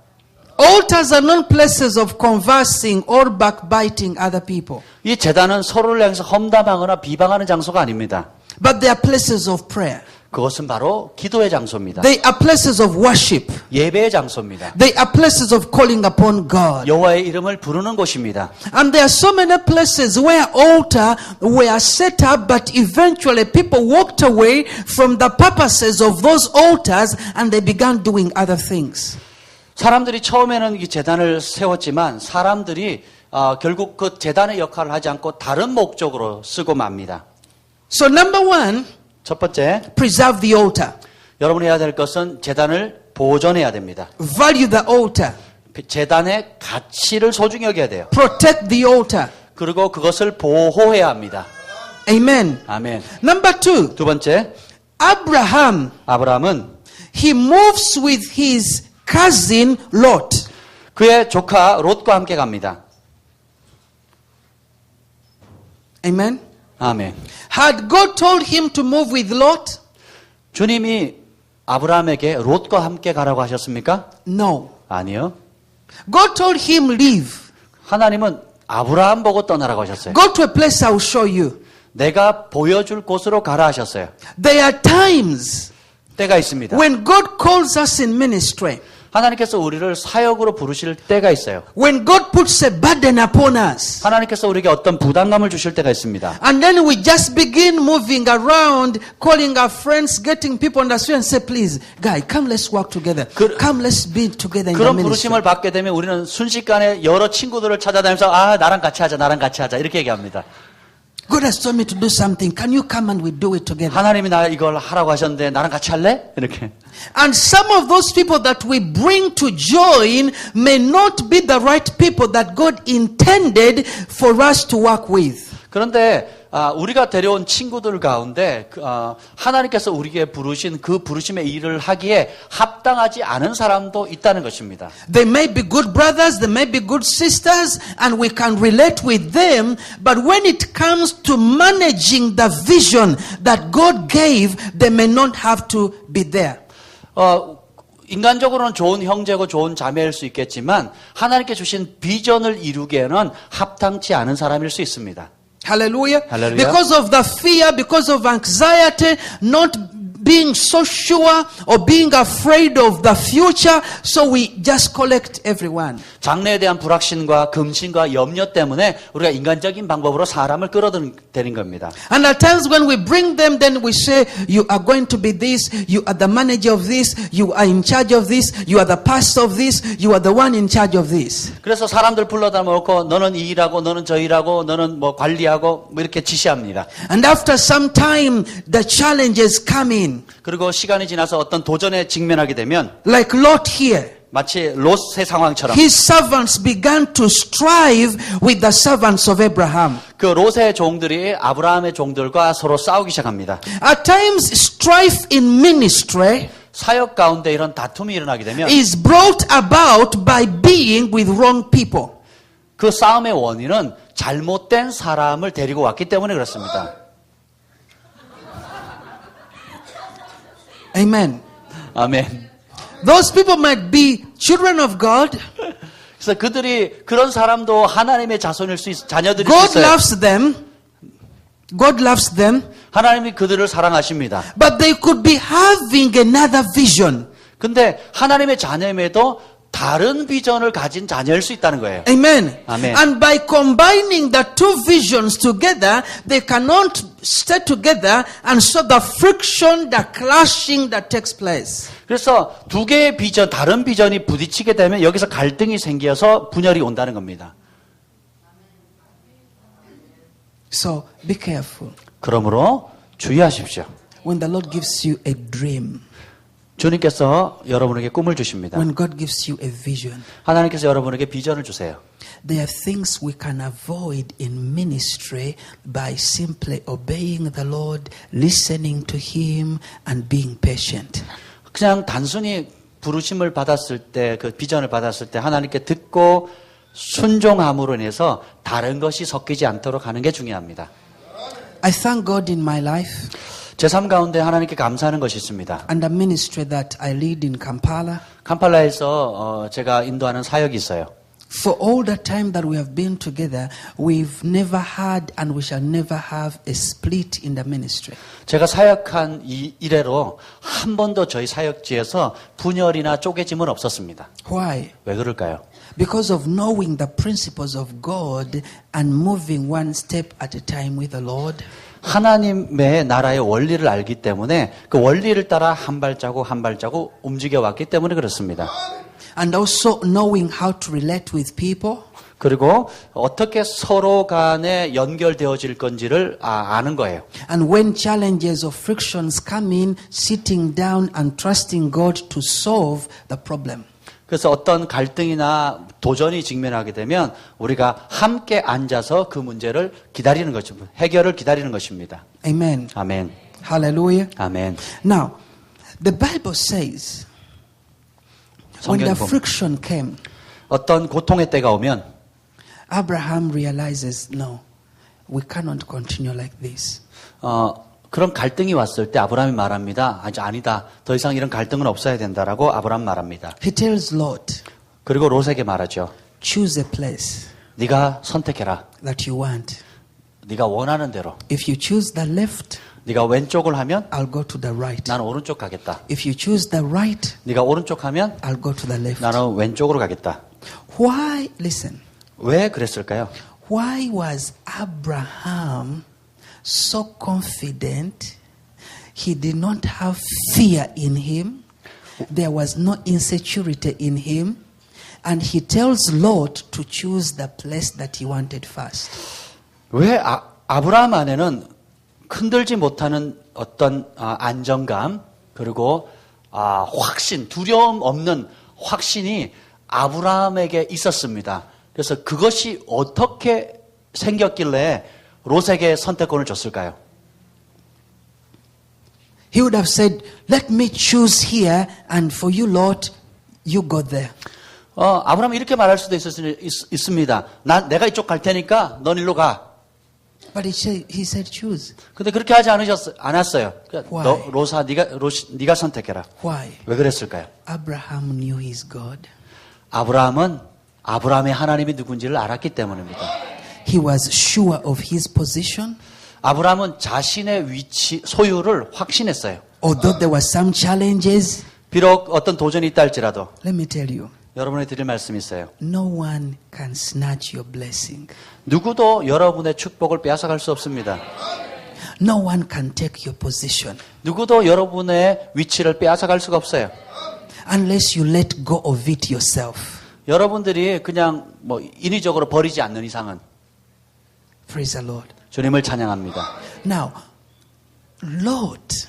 Altars are not places of conversing or backbiting other people. 이 제단은 서로를 향해서 험담하거나 비방하는 장소가 아닙니다. But they are places of prayer. 그것은 바로 기도의 장소입니다. They are places of worship. 예배의 장소입니다. They are places of calling upon God. 여호와의 이름을 부르는 곳입니다. And there are so many places where altar were set up, but eventually people walked away from the purposes of those altars and they began doing other things. 사람들이 처음에는 이 제단을 세웠지만 사람들이 결국 그 제단의 역할을 하지 않고 다른 목적으로 쓰고 맙니다. So number one, 첫 번째, preserve the altar. 여러분이 해야 될 것은 제단을 보존해야 됩니다. Value the altar. 제단의 가치를 소중히 여겨야 돼요. Protect the altar. 그리고 그것을 보호해야 합니다. Amen. 아멘. Number two, 두 번째, 아브라함은 he moves with his cousin Lot. 그의 조카 롯과 함께 갑니다. Amen. 아멘. Had God told him to move with Lot? 주님이 아브라함에게 롯과 함께 가라고 하셨습니까? No. 아니요. God told him leave. 하나님은 아브라함 보고 떠나라고 하셨어요. Go to a place I will show you. 내가 보여줄 곳으로 가라 하셨어요. There are times 때가 있습니다. when God calls us in ministry. 하나님께서 우리를 사역으로 부르실 때가 있어요. When God puts a burden upon us. 하나님께서 우리에게 어떤 부담감을 주실 때가 있습니다. And then we just begin moving around, calling our friends, getting people on the street and say, please, guy, come let's work together. Come let's be together in the 그런 ministry. 부르심을 받게 되면 우리는 순식간에 여러 친구들을 찾아다니면서 나랑 같이 하자 이렇게 얘기합니다. God has told me to do something. Can you come and we do it together? 하나님이 나 이걸 하라고 하셨는데 나랑 같이 할래? 이렇게. And some of those people that we bring to join may not be the right people that God intended for us to work with. 그런데 우리가 데려온 친구들 가운데 하나님께서 우리에게 부르신 그 부르심의 일을 하기에 합당하지 않은 사람도 있다는 것입니다. They may be good brothers, they may be good sisters, and we can relate with them, but when it comes to managing the vision that God gave, they may not have to be there. 인간적으로는 좋은 형제고 좋은 자매일 수 있겠지만 하나님께 주신 비전을 이루기에는 합당치 않은 사람일 수 있습니다. Hallelujah. Hallelujah. Because of the fear, because of anxiety, not being so sure or being afraid of the future, so we just collect everyone. 장래에 대한 불확신과 금신과 염려 때문에 우리가 인간적인 방법으로 사람을 끌어들이는 겁니다. And at times when we bring them, then we say, you are going to be this, you are the manager of this, you are in charge of this, you are the pastor of this, you are the one in charge of this. 그래서 사람들 불러다 놓고 너는 이 일하고 너는 저 일하고 너는 뭐 관리하고 뭐 이렇게 지시합니다. And after some time, the challenges come in. 그리고 시간이 지나서 어떤 도전에 직면하게 되면 Like Lot here. 마치 롯의 상황처럼 His servants began to strive with the servants of Abraham. 그 롯의 종들이 아브라함의 종들과 서로 싸우기 시작합니다. At times, strife in ministry 사역 가운데 이런 다툼이 일어나게 되면 is brought about by being with wrong people. 그 싸움의 원인은 잘못된 사람을 데리고 왔기 때문에 그렇습니다. Amen. 아멘. Those people might be children of God. 그래서 그들이 그런 사람도 하나님의 자손일 수 자녀들일 수 God 있어요. loves them. God loves them. 하나님이 그들을 사랑하십니다. But they could be having another vision. 근데 하나님의 자녀임에도 다른 비전을 가진 자녀일 수 있다는 거예요. Amen. Amen. And by combining the two visions together, they cannot stay together, and so the friction, the clashing that takes place. 그래서 두 개의 비전, 다른 비전이 부딪히게 되면 여기서 갈등이 생겨서 분열이 온다는 겁니다. So be careful 그러므로 주의하십시오. when the Lord gives you a dream. 주님께서 여러분에게 꿈을 주십니다. When God gives you a vision, 하나님께서 여러분에게 비전을 주세요. there are things we can avoid in ministry by simply obeying the Lord, listening to Him, and being patient. 그냥 단순히 부르심을 받았을 때, 그 비전을 받았을 때 하나님께 듣고 순종함으로 인해서 다른 것이 섞이지 않도록 하는 게 중요합니다. I thank God in my life 제 삶 가운데 하나님께 감사하는 것이 있습니다. and the ministry that I lead in Kampala. 캄팔라에서 제가 인도하는 사역이 있어요. For all the time that we have been together, we've never had and we shall never have a split in the ministry. 제가 사역한 이래로 한 번도 저희 사역지에서 분열이나 쪼개짐은 없었습니다. Why? 왜 그럴까요? Because of knowing the principles of God and moving one step at a time with the Lord. 하나님의 나라의 원리를 알기 때문에 그 원리를 따라 한 발자국 한 발자국 움직여 왔기 때문에 그렇습니다. And also knowing how to relate with people. 그리고 어떻게 서로 간에 연결되어질 건지를 아는 거예요. And when challenges or frictions come in, sitting down and trusting God to solve the problem. 그래서 어떤 갈등이나 도전이 직면하게 되면 우리가 함께 앉아서 그 문제를 기다리는 것입니다. 해결을 기다리는 것입니다. Amen. 아멘. Hallelujah. 아멘. Now, the Bible says when the 성경이 보면 friction came, 어떤 고통의 때가 오면 Abraham realizes, no, we cannot continue like this. 그런 갈등이 왔을 때 아브라함이 말합니다. 아니다. 더 이상 이런 갈등은 없어야 된다라고 아브라함 말합니다. He tells Lot, 그리고 롯에게 말하죠. choose a place 네가 선택해라. that you want. 네가 원하는 대로. If you choose the left, 네가 왼쪽을 하면 I'll go to the right. 나는 오른쪽 가겠다. If you choose the right, 네가 오른쪽 하면 I'll go to the left. 나는 왼쪽으로 가겠다. Why, listen, 왜 그랬을까요? why was Abraham so confident? He did not have fear in him. There was no insecurity in him. And he tells Lot to choose the place that he wanted first. 왜 아브라함 안에는 흔들지 못하는 어떤 안정감 그리고 확신, 두려움 없는 확신이 아브라함에게 있었습니다. 그래서 그것이 어떻게 생겼길래 롯에게 선택권을 줬을까요? He would have said, let me choose here and for you, Lot, you go there. 아브라함이 이렇게 말할 수도 있습니다. 내가 이쪽 갈 테니까 넌 일로 가. But he said choose. 근데 그렇게 하지 않았어요. 그러니까 Why? 네가 선택해라. Why? 왜 그랬을까요? Abraham knew his God. 아브라함은 아브라함의 하나님이 누군지를 알았기 때문입니다. He was sure of his position. 아브라함은 자신의 위치, 소유를 확신했어요. Although there were some challenges, 비록 어떤 도전이 있다 할지라도 let me tell you, 여러분에게 드릴 말씀이 있어요. no one can snatch your blessing. 누구도 여러분의 축복을 빼앗아갈 수 없습니다. No one can take your position 누구도 여러분의 위치를 빼앗아갈 수가 없어요. unless you let go of it yourself. 여러분들이 그냥 인위적으로 버리지 않는 이상은. Praise the Lord. 주님을 찬양합니다. Now, Lot,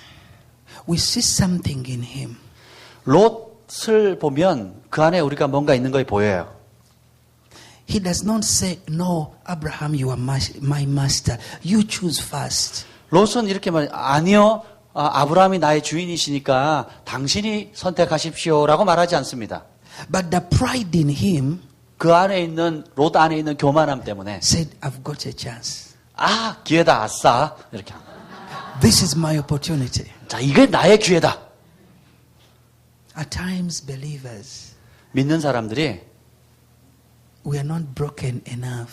we see something in him. 롯을 보면 그 안에 우리가 뭔가 있는 것이 보여요. He does not say, no, Abraham, you are my master. You choose first. 롯은 이렇게 말해요. 아니요. 아브라함이 나의 주인이시니까 당신이 선택하십시오라고 말하지 않습니다. But the pride in him 그 안에 있는 롯 안에 있는 교만함 때문에 said, I've got a chance. 기회다 아싸 이렇게. This is my opportunity. 자, 이게 나의 기회다. At times, believers, 믿는 사람들이 we are not broken enough.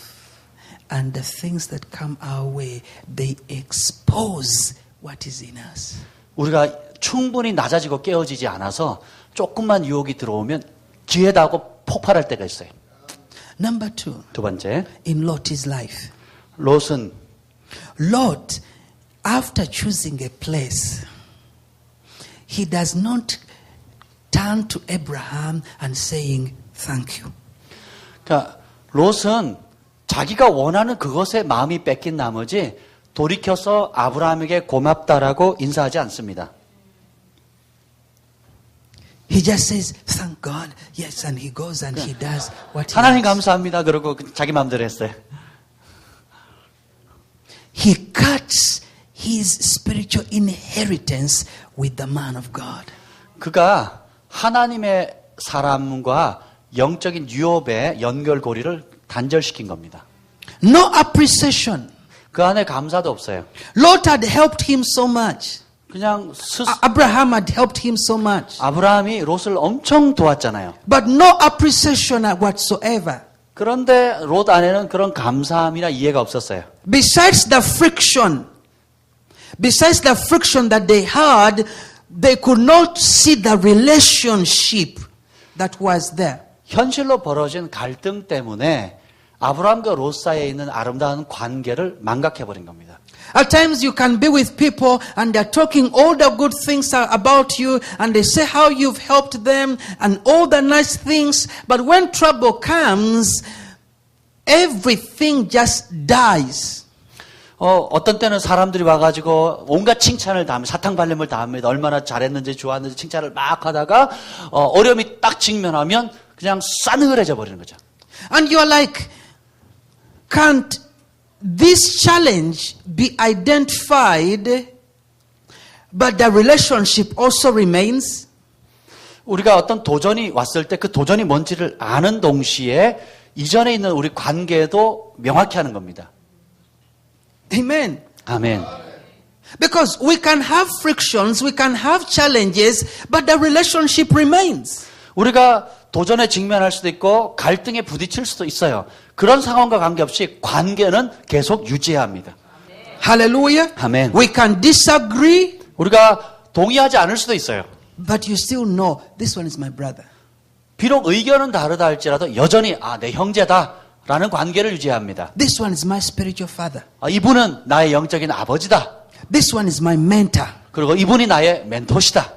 And the things that come our way, they expose what is in us. 우리가 충분히 낮아지고 깨어지지 않아서 조금만 유혹이 들어오면 기회다 하고 폭발할 때가 있어요. Number two, 두 번째, in Lot's life. 롯은 Lot, after choosing a place, he does not turn to Abraham and saying, thank you. 그러니까 롯은 자기가 원하는 그것에 마음이 뺏긴 나머지 돌이켜서 아브라함에게 고맙다라고 인사하지 않습니다. He just says, thank God. Yes, and he goes and he does what he 하나님 wants. 감사합니다. 그러고 자기 마음대로 했어요. He cuts his spiritual inheritance with the man of God. 그가 하나님의 사람과 영적인 유업의 연결고리를 단절시킨 겁니다. No appreciation. 그 안에 감사도 없어요. Lot had helped him so much. 그냥 Abraham had helped him so much. 아브라함이 롯을 엄청 도왔잖아요. But no appreciation whatsoever. 그런데 롯 안에는 그런 감사함이나 이해가 없었어요. Besides the friction that they had, they could not see the relationship that was there. 현실로 벌어진 갈등 때문에 아브라함과 롯 사이에 있는 아름다운 관계를 망각해버린 겁니다. At times you can be with people and they're talking all the good things about you and they say how you've helped them and all the nice things. But when trouble comes, everything just dies. 어떤 때는 사람들이 와가지고 온갖 칭찬을 다 하면 사탕발림을 다 합니다. 얼마나 잘했는지 좋았는지 칭찬을 막 하다가 어려움이 딱 직면하면 그냥 싸늘해져 버리는 거죠. And you're like, can't this challenge be identified, but the relationship also remains? 우리가 어떤 도전이 왔을 때 그 도전이 뭔지를 아는 동시에 이전에 있는 우리 관계도 명확히 하는 겁니다. Amen. 아멘. Because we can have frictions, we can have challenges, but the relationship remains. 우리가 도전에 직면할 수도 있고 갈등에 부딪힐 수도 있어요. 그런 상황과 관계없이 관계는 계속 유지해야 합니다. Hallelujah. 아멘. We can disagree, 우리가 동의하지 않을 수도 있어요. but you still know this one is my brother. 비록 의견은 다르다 할지라도 여전히 내 형제다라는 관계를 유지해야 합니다. This one is my spiritual father. 이분은 나의 영적인 아버지다. This one is my mentor. 그리고 이분이 나의 멘토시다.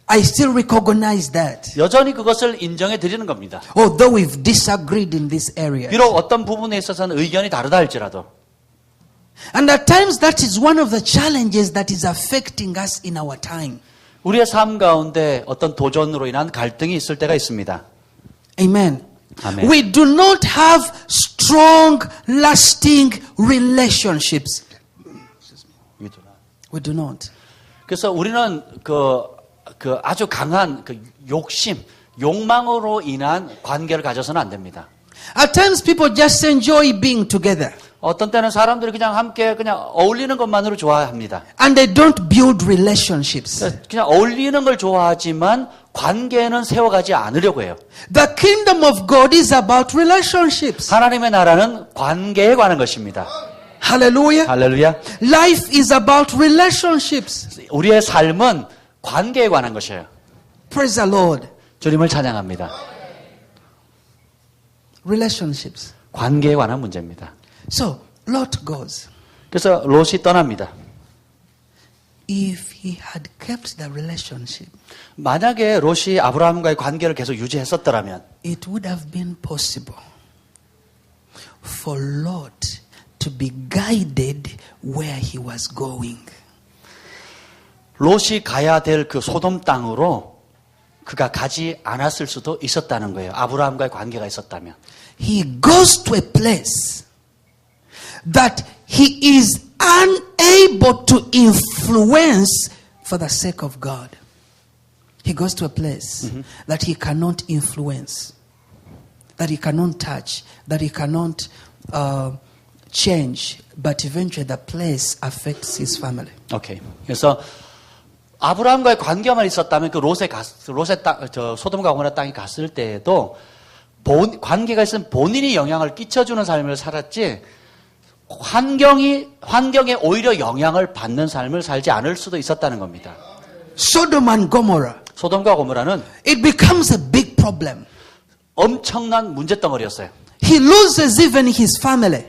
I still recognize that. 여전히 그것을 인정해 드리는 겁니다. Although we've disagreed in this area. 비록 어떤 부분에 있어서는 의견이 다르다 할지라도. And at times that is one of the challenges that is affecting us in our time. 우리의 삶 가운데 어떤 도전으로 인한 갈등이 있을 때가 있습니다. Amen. 아멘. We do not have strong, lasting relationships. We do not. 그래서 우리는 그 아주 강한 그 욕망으로 인한 관계를 가져서는 안 됩니다. At times people just enjoy being together. 어떤 때는 사람들이 그냥 함께 그냥 어울리는 것만으로 좋아합니다. And they don't build relationships. 그냥 어울리는 걸 좋아하지만 관계는 세워가지 않으려고 해요. The kingdom of God is about relationships. 하나님의 나라는 관계에 관한 것입니다. Hallelujah. 할렐루야. Life is about relationships. 우리의 삶은 관계에 관한 것이에요. Praise the Lord. 주님을 찬양합니다. Relationships. 관계에 관한 문제입니다. So, Lot goes. 그래서 롯이 떠납니다. If he had kept the relationship, 만약에 롯이 아브라함과의 관계를 계속 유지했었더라면 it would have been possible for Lot to be guided where he was going. 롯이 가야 될 그 소돔 땅으로 그가 가지 않았을 수도 있었다는 거예요. 아브라함과의 관계가 있었다면. He goes to a place that he is unable to influence for the sake of God. He goes to a place that he cannot influence, that he cannot touch, that he cannot change, but eventually the place affects his family. 오케이. 그래서 아브라함과의 관계만 있었다면 그 롯의 땅, 소돔과 고모라 땅에 갔을 때에도 관계가 있으면 본인이 영향을 끼쳐주는 삶을 살았지 환경에 오히려 영향을 받는 삶을 살지 않을 수도 있었다는 겁니다. Sodom and Gomorrah. 소돔과 고모라는 It becomes a big problem. 엄청난 문제덩어리였어요. He loses even his family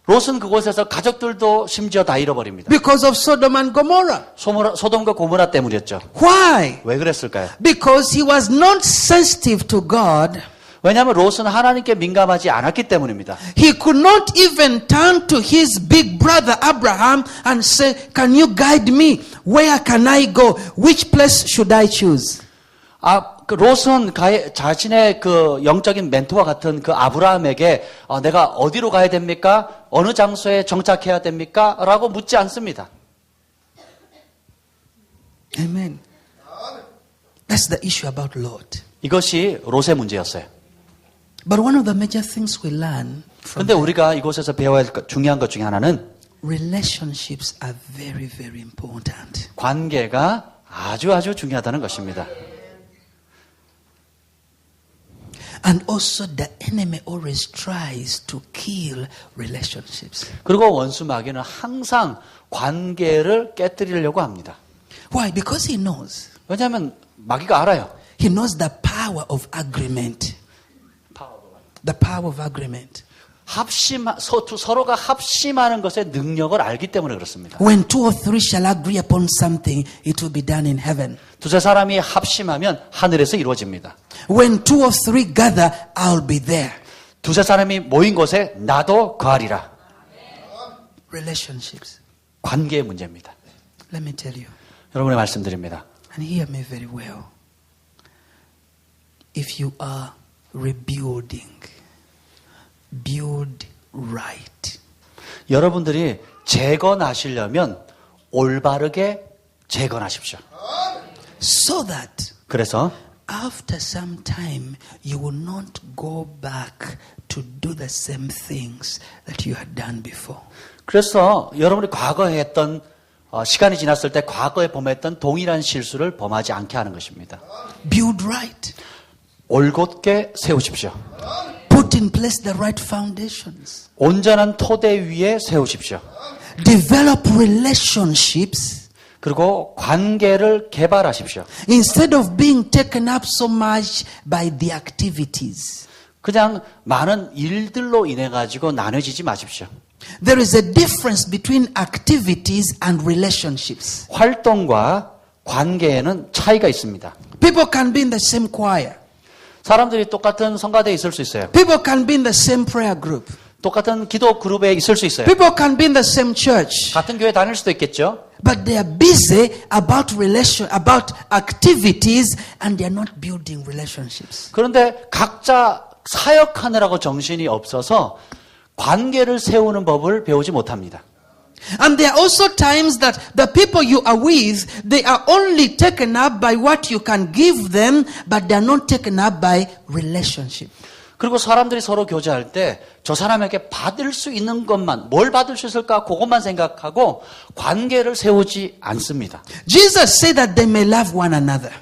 롯은 그곳에서 가족들도 심지어 다 잃어버립니다. because of Sodom and Gomorrah. 소돔과 고모라 때문이었죠. Why? 왜 그랬을까요? Because he was not sensitive to God. 왜냐하면 롯은 하나님께 민감하지 않았기 때문입니다. He could not even turn to his big brother Abraham and say, can you guide me? Where can I go? Which place should I choose? 그 롯은 자신의 그 영적인 멘토와 같은 그 아브라함에게 내가 어디로 가야 됩니까? 어느 장소에 정착해야 됩니까? 라고 묻지 않습니다. Amen. That's the issue about Lot. 이것이 롯의 문제였어요. But one of the major things we learn from 그런데 우리가 이곳에서 배워야 할 중요한 것 중에 하나는 relationships are very, very important. 관계가 아주 중요하다는 것입니다. And also the enemy always tries to kill relationships. 그리고 원수 마귀는 항상 관계를 깨뜨리려고 합니다. Why? Because he knows. 왜냐하면 마귀가 알아요. He knows the power of agreement. The power of agreement. 서로가 합심하는 것의 능력을 알기 때문에 그렇습니다. When two or three shall agree upon something, it will be done in heaven. 두세 사람이 합심하면 하늘에서 이루어집니다. When two or three gather, I'll be there. 두세 사람이 모인 곳에 나도 거하리라. Relationships. 관계의 문제입니다. Let me tell you, 여러분의 말씀드립니다. and hear me very well. If you are rebuilding, build right. 여러분들이 재건하시려면 올바르게 재건하십시오. So that 그래서 after some time you will not go back to do the same things that you had done before. 그래서 여러분이 과거에 했던 시간이 지났을 때 과거에 범했던 동일한 실수를 범하지 않게 하는 것입니다. Build right. 올곧게 세우십시오. Put in place the right foundations. 온전한 토대 위에 세우십시오. Develop relationships. 그리고 관계를 개발하십시오. Instead of being taken up so much by the activities. 그냥 많은 일들로 인해 가지고 나눠지지 마십시오. There is a difference between activities and relationships. 활동과 관계에는 차이가 있습니다. People can be in the same choir. 사람들이 똑같은 성가대에 있을 수 있어요. People can be in the same prayer group. 똑같은 기도 그룹에 있을 수 있어요. People can be in the same church. 같은 교회 다닐 수도 있겠죠. But they are busy about about activities and they are not building relationships. 그런데 각자 사역하느라고 정신이 없어서 관계를 세우는 법을 배우지 못합니다. And there are also times that the people you are with, they are only taken up by what you can give them, but they are not taken up by relationship. 그리고 사람들이 서로 교제할 때 저 사람에게 받을 수 있는 것만, 뭘 받을 수 있을까 그것만 생각하고 관계를 세우지 않습니다. Jesus said that they may love one another.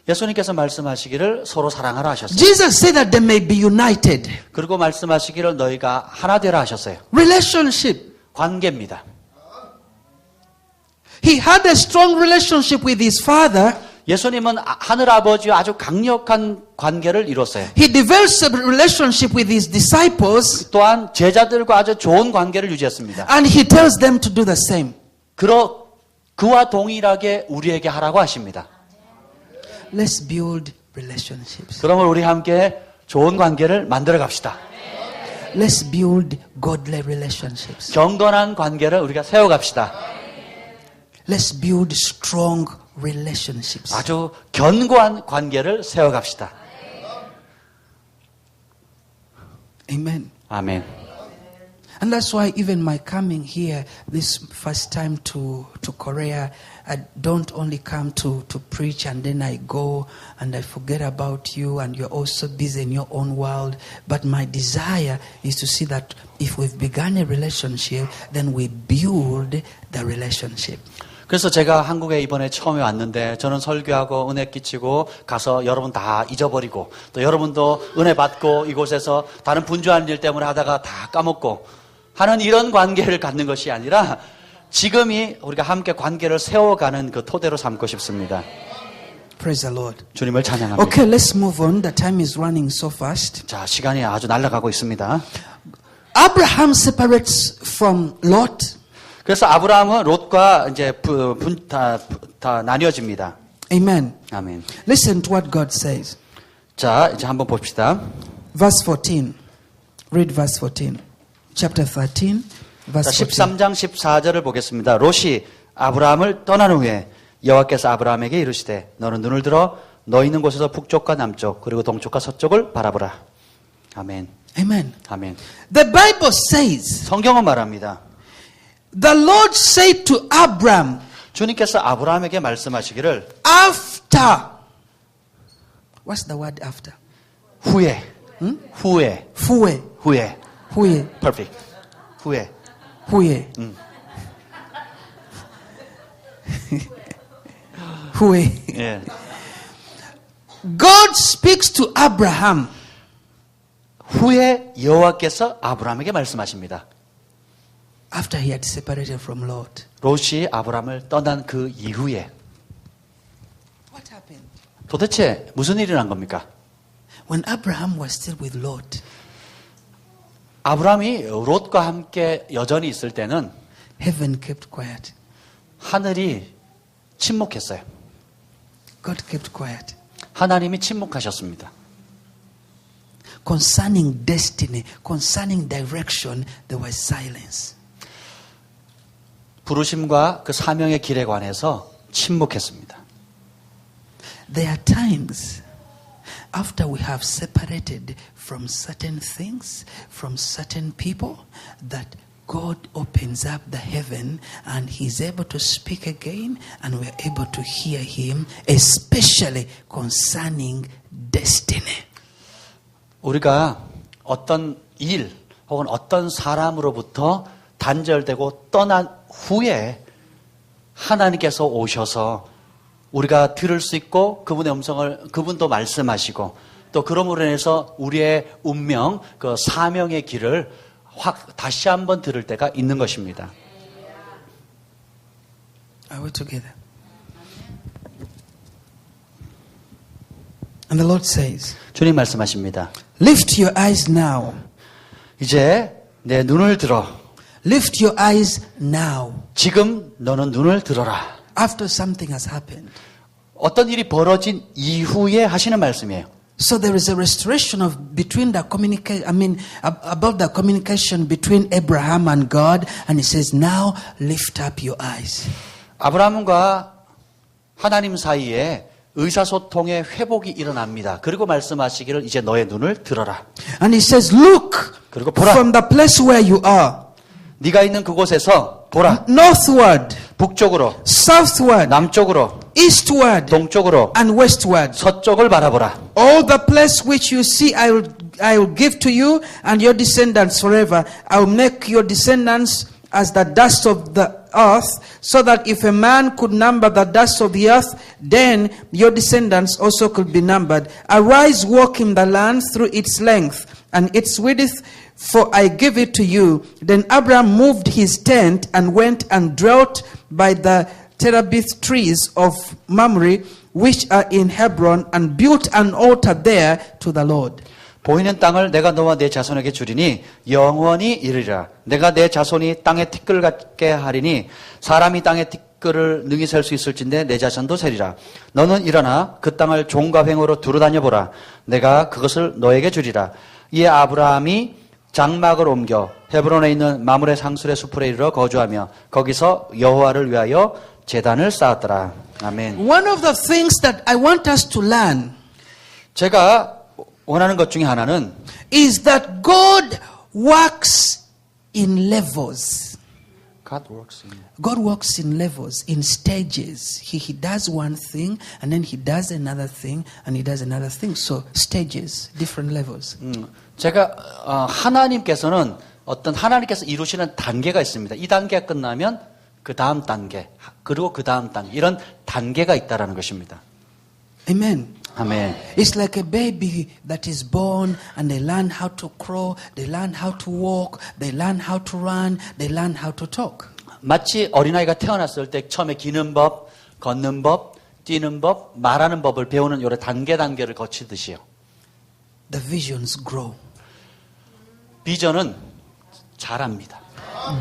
예수님께서 말씀하시기를 서로 사랑하라 하셨어요. Jesus said that they may be united. 그리고 말씀하시기를 너희가 하나 되라 하셨어요. Relationship. 관계입니다. He had a strong relationship with his father. 예수님은 하늘 아버지와 아주 강력한 관계를 이뤘어요. He develops a relationship with his disciples. 또한 제자들과 아주 좋은 관계를 유지했습니다. And he tells them to do the same. 그와 동일하게 우리에게 하라고 하십니다. Let's build relationships. 그러면 우리 함께 좋은 관계를 만들어 갑시다. Let's build godly relationships. 경건한 관계를 우리가 세워 갑시다. Let's build strong relationships. 아주 견고한 관계를 세워 갑시다. Amen. 아멘. And that's why even my coming here this first time to Korea, I don't only come to preach and then I go and I forget about you and you're also busy in your own world. But my desire is to see that if we've begun a relationship, then we build the relationship. 그래서 제가 한국에 이번에 처음에 왔는데 저는 설교하고 은혜 끼치고 가서 여러분 다 잊어버리고 또 여러분도 은혜 받고 이곳에서 다른 분주한 일 때문에 하다가 다 까먹고 하는 이런 관계를 갖는 것이 아니라 지금이 우리가 함께 관계를 세워가는 그 토대로 삼고 싶습니다. Praise the Lord. 주님을 찬양합니다. Okay, let's move on. The time is running so fast. 자, 시간이 아주 날아가고 있습니다. Abraham separates from Lot. 그래서 아브라함은 롯과 이제 다 나뉘어집니다. Amen. 아멘. Listen to what God says. 자, 이제 한번 봅시다. Verse 14. Read verse 14. Chapter 13, verse 14. 13장 14절을 보겠습니다. 롯이 아브라함을 떠난 후에 여호와께서 아브라함에게 이르시되 너는 눈을 들어 너 있는 곳에서 북쪽과 남쪽 그리고 동쪽과 서쪽을 바라보라. 아멘. Amen. 아멘. The Bible says, 성경은 말합니다. the Lord said to Abram, 주님께서 아브라함에게 말씀하시기를 after, what's the word after? 후에, 후에, 후에, 후에, 후에, perfect, 후에. 후에. 후에. 예. God speaks to Abraham. 후에 여호와께서 아브라함에게 말씀하십니다. After he had separated from Lot. 롯이 아브라함을 떠난 그 이후에 What happened? 도대체 무슨 일이 난 겁니까? When Abraham was still with Lot, 아브라함이 롯과 함께 여전히 있을 때는 heaven kept quiet. 하늘이 침묵했어요. God kept quiet. 하나님이 침묵하셨습니다. Concerning destiny, concerning direction, there was silence. 부르심과 그 사명의 길에 관해서 침묵했습니다. There are times after we have separated from certain things, from certain people, that God opens up the heaven and He's able to speak again and we're able to hear Him, especially concerning destiny. 우리가 어떤 일 혹은 어떤 사람으로부터 단절되고 떠난 후에 하나님께서 오셔서 우리가 들을 수 있고 그분의 음성을 그분도 말씀하시고 또 그러므로 인해서 우리의 운명, 그 사명의 길을 확 다시 한번 들을 때가 있는 것입니다. Are we together? And the Lord says, 주님 말씀하십니다. lift your eyes now. 이제 내 눈을 들어. Lift your eyes now. 지금 너는 눈을 들어라. After something has happened. 어떤 일이 벌어진 이후에 하시는 말씀이에요. So there is a restoration of between the communication, about the communication between Abraham and God, and He says, now lift up your eyes. 아브라함과 하나님 사이에 의사소통의 회복이 일어납니다. 그리고 말씀하시기를 이제 너의 눈을 들어라. And He says, look 그리고 보라. from the place where you are. 네가 있는 그곳에서 보라. Northward, 북쪽으로, southward, 남쪽으로, eastward, 동쪽으로, and westward. 서쪽을 바라보라. All the place which you see, I will give to you and your descendants forever. I will make your descendants as the dust of the earth, so that if a man could number the dust of the earth, then your descendants also could be numbered. Arise, walk in the land through its length and its width, for I give it to you. Then Abraham moved his tent and went and dwelt by the terebinth trees of Mamre, which are in Hebron, and built an altar there to the Lord. 보이는 땅을 내가 너와 내 자손에게 주리니 영원히 이르리라. 내가 내 자손이 땅의 티끌 같게 하리니 사람이 땅의 티끌을 능히 셀 수 있을진데 내 자손도 세리라. 너는 일어나 그 땅을 종과 횡으로 두루다녀 보라. 내가 그것을 너에게 주리라. 이에 아브라함이 장막을 옮겨 헤브론에 있는 마므레 상술의 숲으로 이르러 거주하며 거기서 여호와를 위하여 제단을 쌓았더라. 아멘. One of the things that I want us to learn 제가 원하는 것 중에 하나는 is that God works in levels. God works in God works in levels, in stages. He does one thing, and then He does another thing, and He does another thing. So stages, different levels. 제가 하나님께서는 하나님께서 이루시는 단계가 있습니다. 이 단계가 끝나면 그 다음 단계, 그리고 그 다음 단계, 이런 단계가 있다라는 것입니다. Amen. 아멘. It's like a baby that is born and they learn how to crawl, they learn how to walk, they learn how to run, they learn how to talk. 마치 어린아이가 태어났을 때 처음에 기는 법, 걷는 법, 뛰는 법, 말하는 법을 배우는 여러 단계를 거치듯이요. The visions grow. 비전은 자랍니다.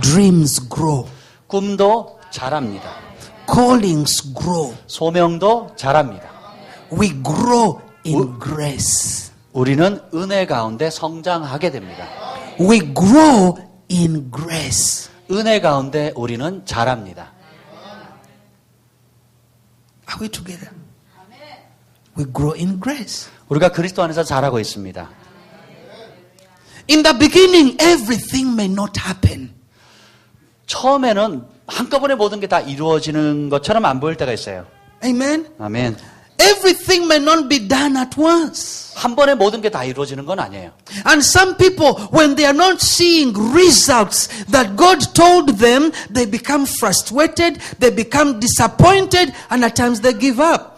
Dreams grow. 꿈도 자랍니다. Callings grow. 소명도 자랍니다. We grow in grace. 우리는 은혜 가운데 성장하게 됩니다. We grow in grace. 은혜 가운데 우리는 자랍니다. Are we together? We grow in grace. 우리가 그리스도 안에서 자라고 있습니다. In the beginning, everything may not happen. 처음에는 한꺼번에 모든 게 다 이루어지는 것처럼 안 보일 때가 있어요. Amen. 아멘. Everything may not be done at once. 한 번에 모든 게 다 이루어지는 건 아니에요. And some people, when they are not seeing results that God told them, they become frustrated, they become disappointed, and at times they give up.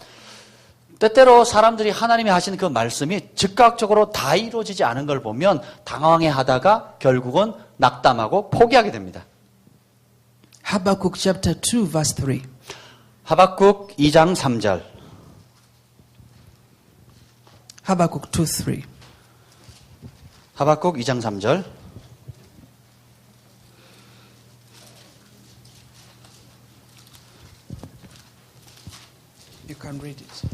때때로 사람들이 하나님이 하신 그 말씀이 즉각적으로 다 이루어지지 않은 걸 보면 당황해 하다가 결국은 낙담하고 포기하게 됩니다. Habakkuk chapter 2 verse 3. 하박국 2장 3절. Habakkuk 2:3. 하박국 2장 3절. You can read it.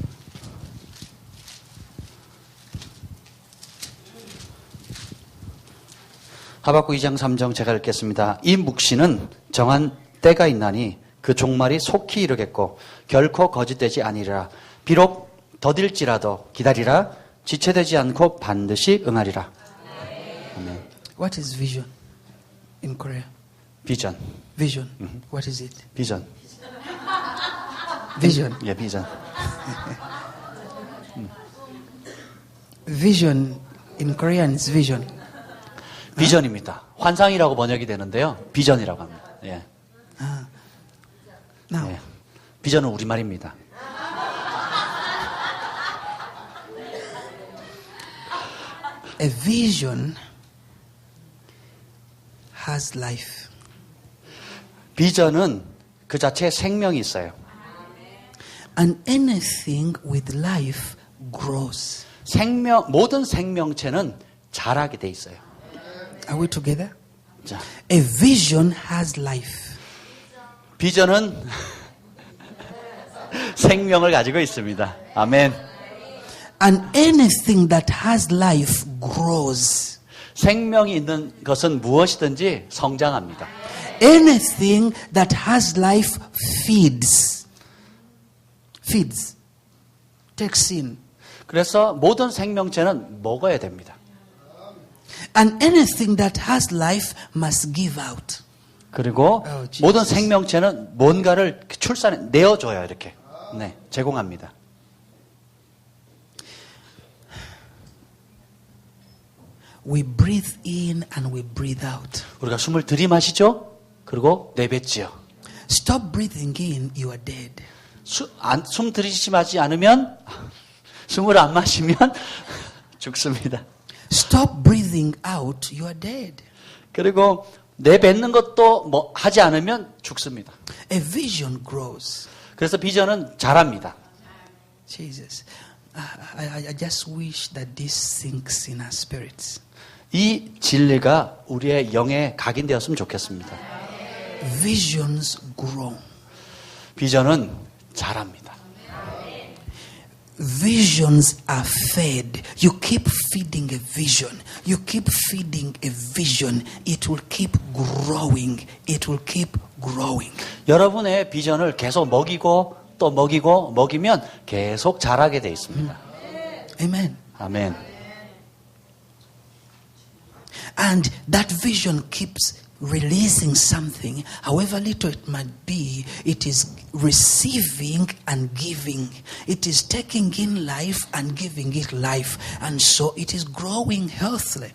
하박국 2장 3절 제가 읽겠습니다. 이 묵시는 정한 때가 있나니 그 종말이 속히 이르겠고 결코 거짓되지 아니리라. 비록 더딜지라도 기다리라. 지체되지 않고 반드시 응하리라. 아멘. What is vision in Korea? 비전. Vision. What is it? 비전. Vision. 예, 비전. Vision in Korean is vision. 비전입니다. 환상이라고 번역이 되는데요. 비전이라고 합니다. 예. Now, 예. 비전은 우리말입니다. a vision has life. 비전은 그 자체에 생명이 있어요. And anything with life grows. 모든 생명체는 자라게 돼 있어요. Are we together? 자, A vision has life. 비전은 생명을 가지고 있습니다. 아멘. And anything that has life grows. 생명이 있는 것은 무엇이든지 성장합니다. Anything that has life feeds. Feeds. Takes in. 그래서 모든 생명체는 먹어야 됩니다. And anything that has life must give out. 그리고 Jesus. 모든 생명체는 뭔가를 내어줘요. 이렇게. 네, 제공합니다. We breathe in and we breathe out. 우리가 숨을 들이마시죠. 그리고 내뱉지요. Stop breathing in, you are dead. 숨 들이마시지 않으면 숨을 안 마시면 죽습니다. Stop breathing out, you are dead. 그리고 내뱉는 것도 하지 않으면 죽습니다. A vision grows. 그래서 비전은 자랍니다. Jesus. I just wish that this sinks in our spirits. 이 진리가 우리의 영에 각인되었으면 좋겠습니다. Visions grow. 비전은 자랍니다. Visions are fed. You keep feeding a vision. You keep feeding a vision. It will keep growing. It will keep growing. 여러분의 비전을 계속 먹이고 또 먹이면 계속 자라게 돼 있습니다. Amen. 아멘. And that vision keeps releasing something, however little it might be. It is receiving and giving. It is taking in life and giving it life. And so it is growing healthily.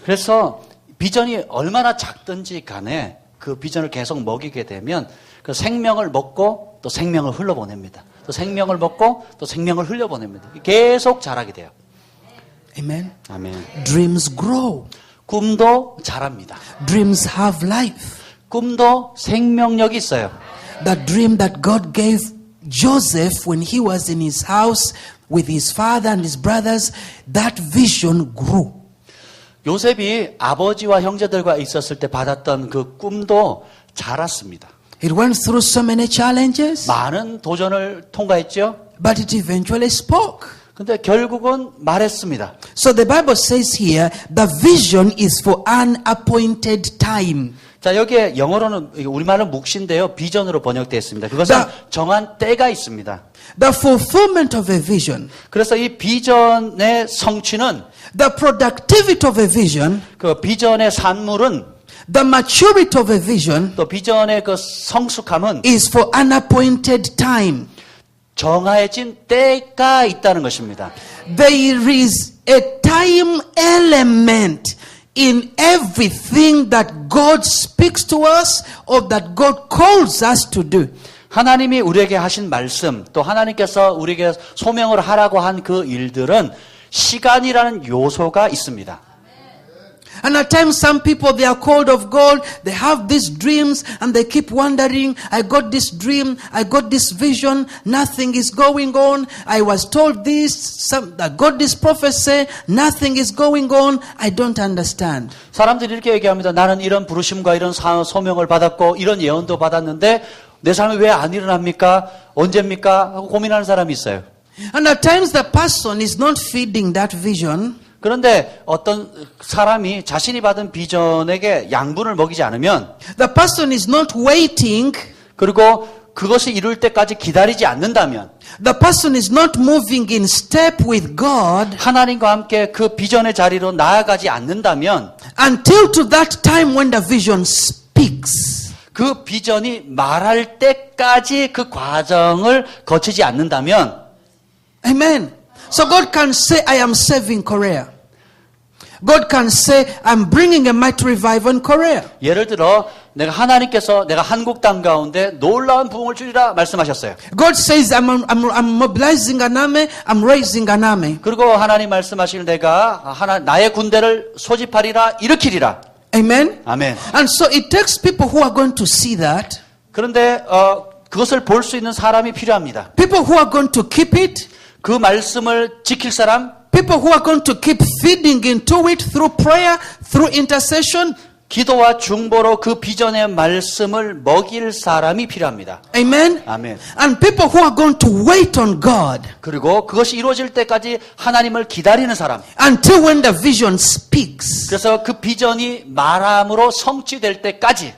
그래서 비전이 얼마나 작든지 간에 그 비전을 계속 먹이게 되면 그 생명을 먹고 또 생명을 흘려보냅니다. 또 생명을 먹고 또 생명을 흘려보냅니다. 계속 자라게 돼요. Amen. 아멘. Dreams grow. 꿈도 자랍니다. Dreams have life. 꿈도 생명력이 있어요. The dream that God gave Joseph when he was in his house with his father and his brothers, that vision grew. 요셉이 아버지와 형제들과 있었을 때 받았던 그 꿈도 자랐습니다. It went through so many challenges, 많은 도전을 통과했죠. but it eventually spoke. 근데 결국은 말했습니다. So the Bible says here, the vision is for an appointed time. 자, 여기에 영어로는 우리말은 묵시인데요. 비전으로 번역되어 있습니다. 그것은 정한 때가 있습니다. The fulfillment of a vision, 그래서 이 비전의 성취는 the productivity of a vision, 그 비전의 산물은 the maturity of a vision 또 비전의 그 성숙함은 is for an appointed time. 정해진 때가 있다는 것입니다. There is a time element in everything that God speaks to us or that God calls us to do. 하나님이 우리에게 하신 말씀, 또 하나님께서 우리에게 소명을 하라고 한 그 일들은 시간이라는 요소가 있습니다. And at times some people, they are called of God, they have these dreams and they keep wondering, I got this dream, I got this vision, nothing is going on, I was told this, I got this prophecy, nothing is going on, I don't understand. 사람들이 이렇게 얘기합니다. 나는 이런 부르심과 이런 소명을 받았고 이런 예언도 받았는데 내 삶이 왜 안 일어납니까? 언제입니까? 하고 고민하는 사람이 있어요. And at times the person is not feeding that vision. 그런데 어떤 사람이 자신이 받은 비전에게 양분을 먹이지 않으면 The person is not waiting. 그리고 그것이 이룰 때까지 기다리지 않는다면 The person is not moving in step with God. 하나님과 함께 그 비전의 자리로 나아가지 않는다면 Until to that time when the vision speaks. 그 비전이 말할 때까지 그 과정을 거치지 않는다면 Amen. So God can say, I am saving Korea. God can say, I'm bringing a mighty revival in Korea. 예를 들어 하나님께서 내가 한국 땅 가운데 놀라운 부흥을 주리라 말씀하셨어요. God says, I'm mobilizing an army, I'm raising an army. 그리고 하나님 말씀하실 내가 나의 군대를 소집하리라 일으키리라. Amen. 아멘. And so it takes people who are going to see that. 그런데 그것을 볼 수 있는 사람이 필요합니다. People who are going to keep it. 그 말씀을 지킬 사람, people who are going to keep feeding into it through prayer, through intercession. 기도와 중보로 그 비전의 말씀을 먹일 사람이 필요합니다. Amen. 아멘. And people who are going to wait on God. 그리고 그것이 이루어질 때까지 하나님을 기다리는 사람. Until when the vision speaks. 그래서 그 비전이 말함으로 성취될 때까지.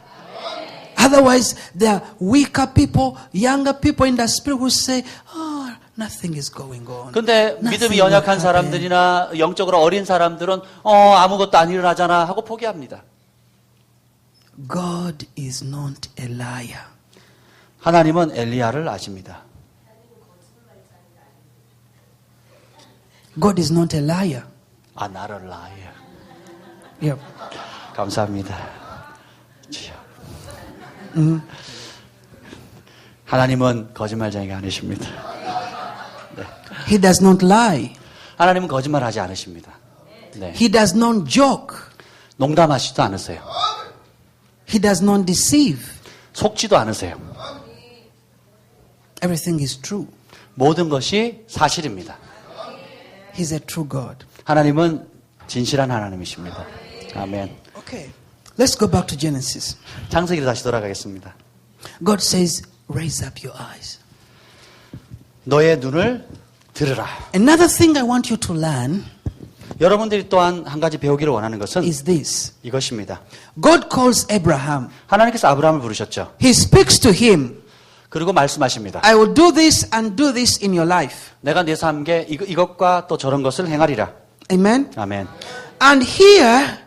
Otherwise, there are weaker people, younger people in the spirit who say, oh, nothing is going on. 근데 믿음이 연약한 사람들이나 영적으로 어린 사람들은 아무것도 안 일어나잖아 하고 포기합니다. God is not a liar. 하나님은 엘리야를 아십니다. God is not a liar. Not a liar. Yep. 감사합니다. 하나님은 거짓말쟁이가 아니십니다. 네. He does not lie. 하나님은 거짓말하지 않으십니다. 네. He does not joke. 농담하시지도 않으세요. He does not deceive. 속지도 않으세요. Everything is true. 모든 것이 사실입니다. He's a true God. 하나님은 진실한 하나님이십니다. 아멘. Okay. Let's go back to Genesis. 창세기로 다시 돌아가겠습니다. God says, raise up your eyes. 너의 눈을 들으라. Another thing I want you to learn 여러분들이 또한 한 가지 배우기를 원하는 것은 is this. 이것입니다. God calls Abraham. 하나님께서 아브라함을 부르셨죠. He speaks to him. 그리고 말씀하십니다. I will do this and do this in your life. 내가 내 삶에 이것과 또 저런 것을 행하리라. Amen. 아멘. And here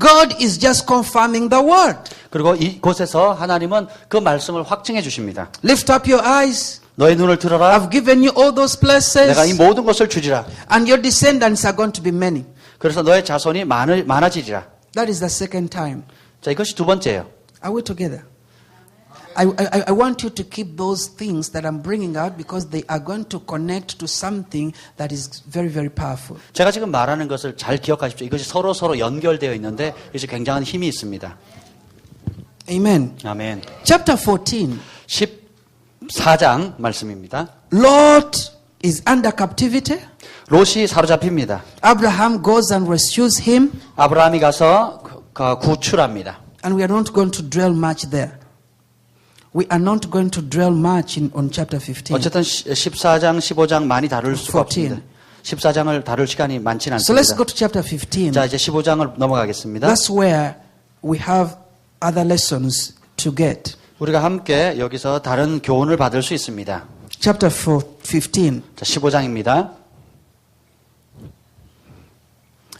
God is just confirming the word. 그리고 이곳에서 하나님은 그 말씀을 확증해 주십니다. Lift up your eyes. 너의 눈을 들어라. I've given you all those places. 내가 이 모든 것을 주리라. And your descendants are going to be many. 그래서 너의 자손이 많아지리라. That is the second time. 자, 이것이 두 번째예요. Are we together? I want you to keep those things that I'm bringing out because they are going to connect to something that is very, very powerful. 제가 지금 말하는 것을 잘 기억하십시오. 이것이 서로 연결되어 있는데 이것이 굉장한 힘이 있습니다. Amen. 아멘. Chapter 14. 14장 말씀입니다. Lot is under captivity. 롯이 사로잡힙니다. Abraham goes and rescues him. 아브라함이 가서 구출합니다. And we are not going to dwell much there. We are not going to dwell much on chapter 15. 어쨌든 14장, 15장 많이 다룰 수가 없습니다. 14장을 다룰 시간이 많지는 So let's 않습니다. go to chapter 15. 자, 이제 15장을 넘어가겠습니다. That's where we have other lessons to get. 우리가 함께 여기서 다른 교훈을 받을 수 있습니다. Chapter 15. 자, 15장입니다.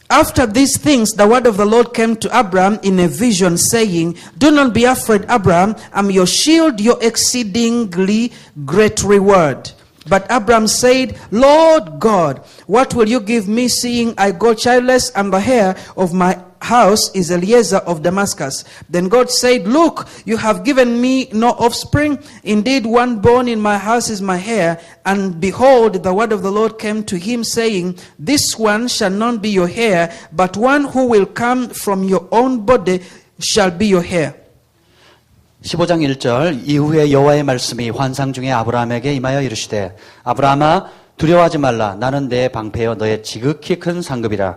After these things, the word of the Lord came to Abraham in a vision, saying, Do not be afraid, Abraham. I'm your shield, your exceedingly great reward. But Abraham said, Lord God, what will you give me, seeing I go childless, and the heir of my house is Eliezer of Damascus? Then God said, Look, you have given me no offspring. Indeed, one born in my house is my heir. And behold, the word of the Lord came to him, saying, This one shall not be your heir, but one who will come from your own body shall be your heir. 15장 1절 이후에 여호와의 말씀이 환상 중에 아브라함에게 임하여 이르시되 아브라함아 두려워하지 말라 나는 내 방패여 너의 지극히 큰 상급이라.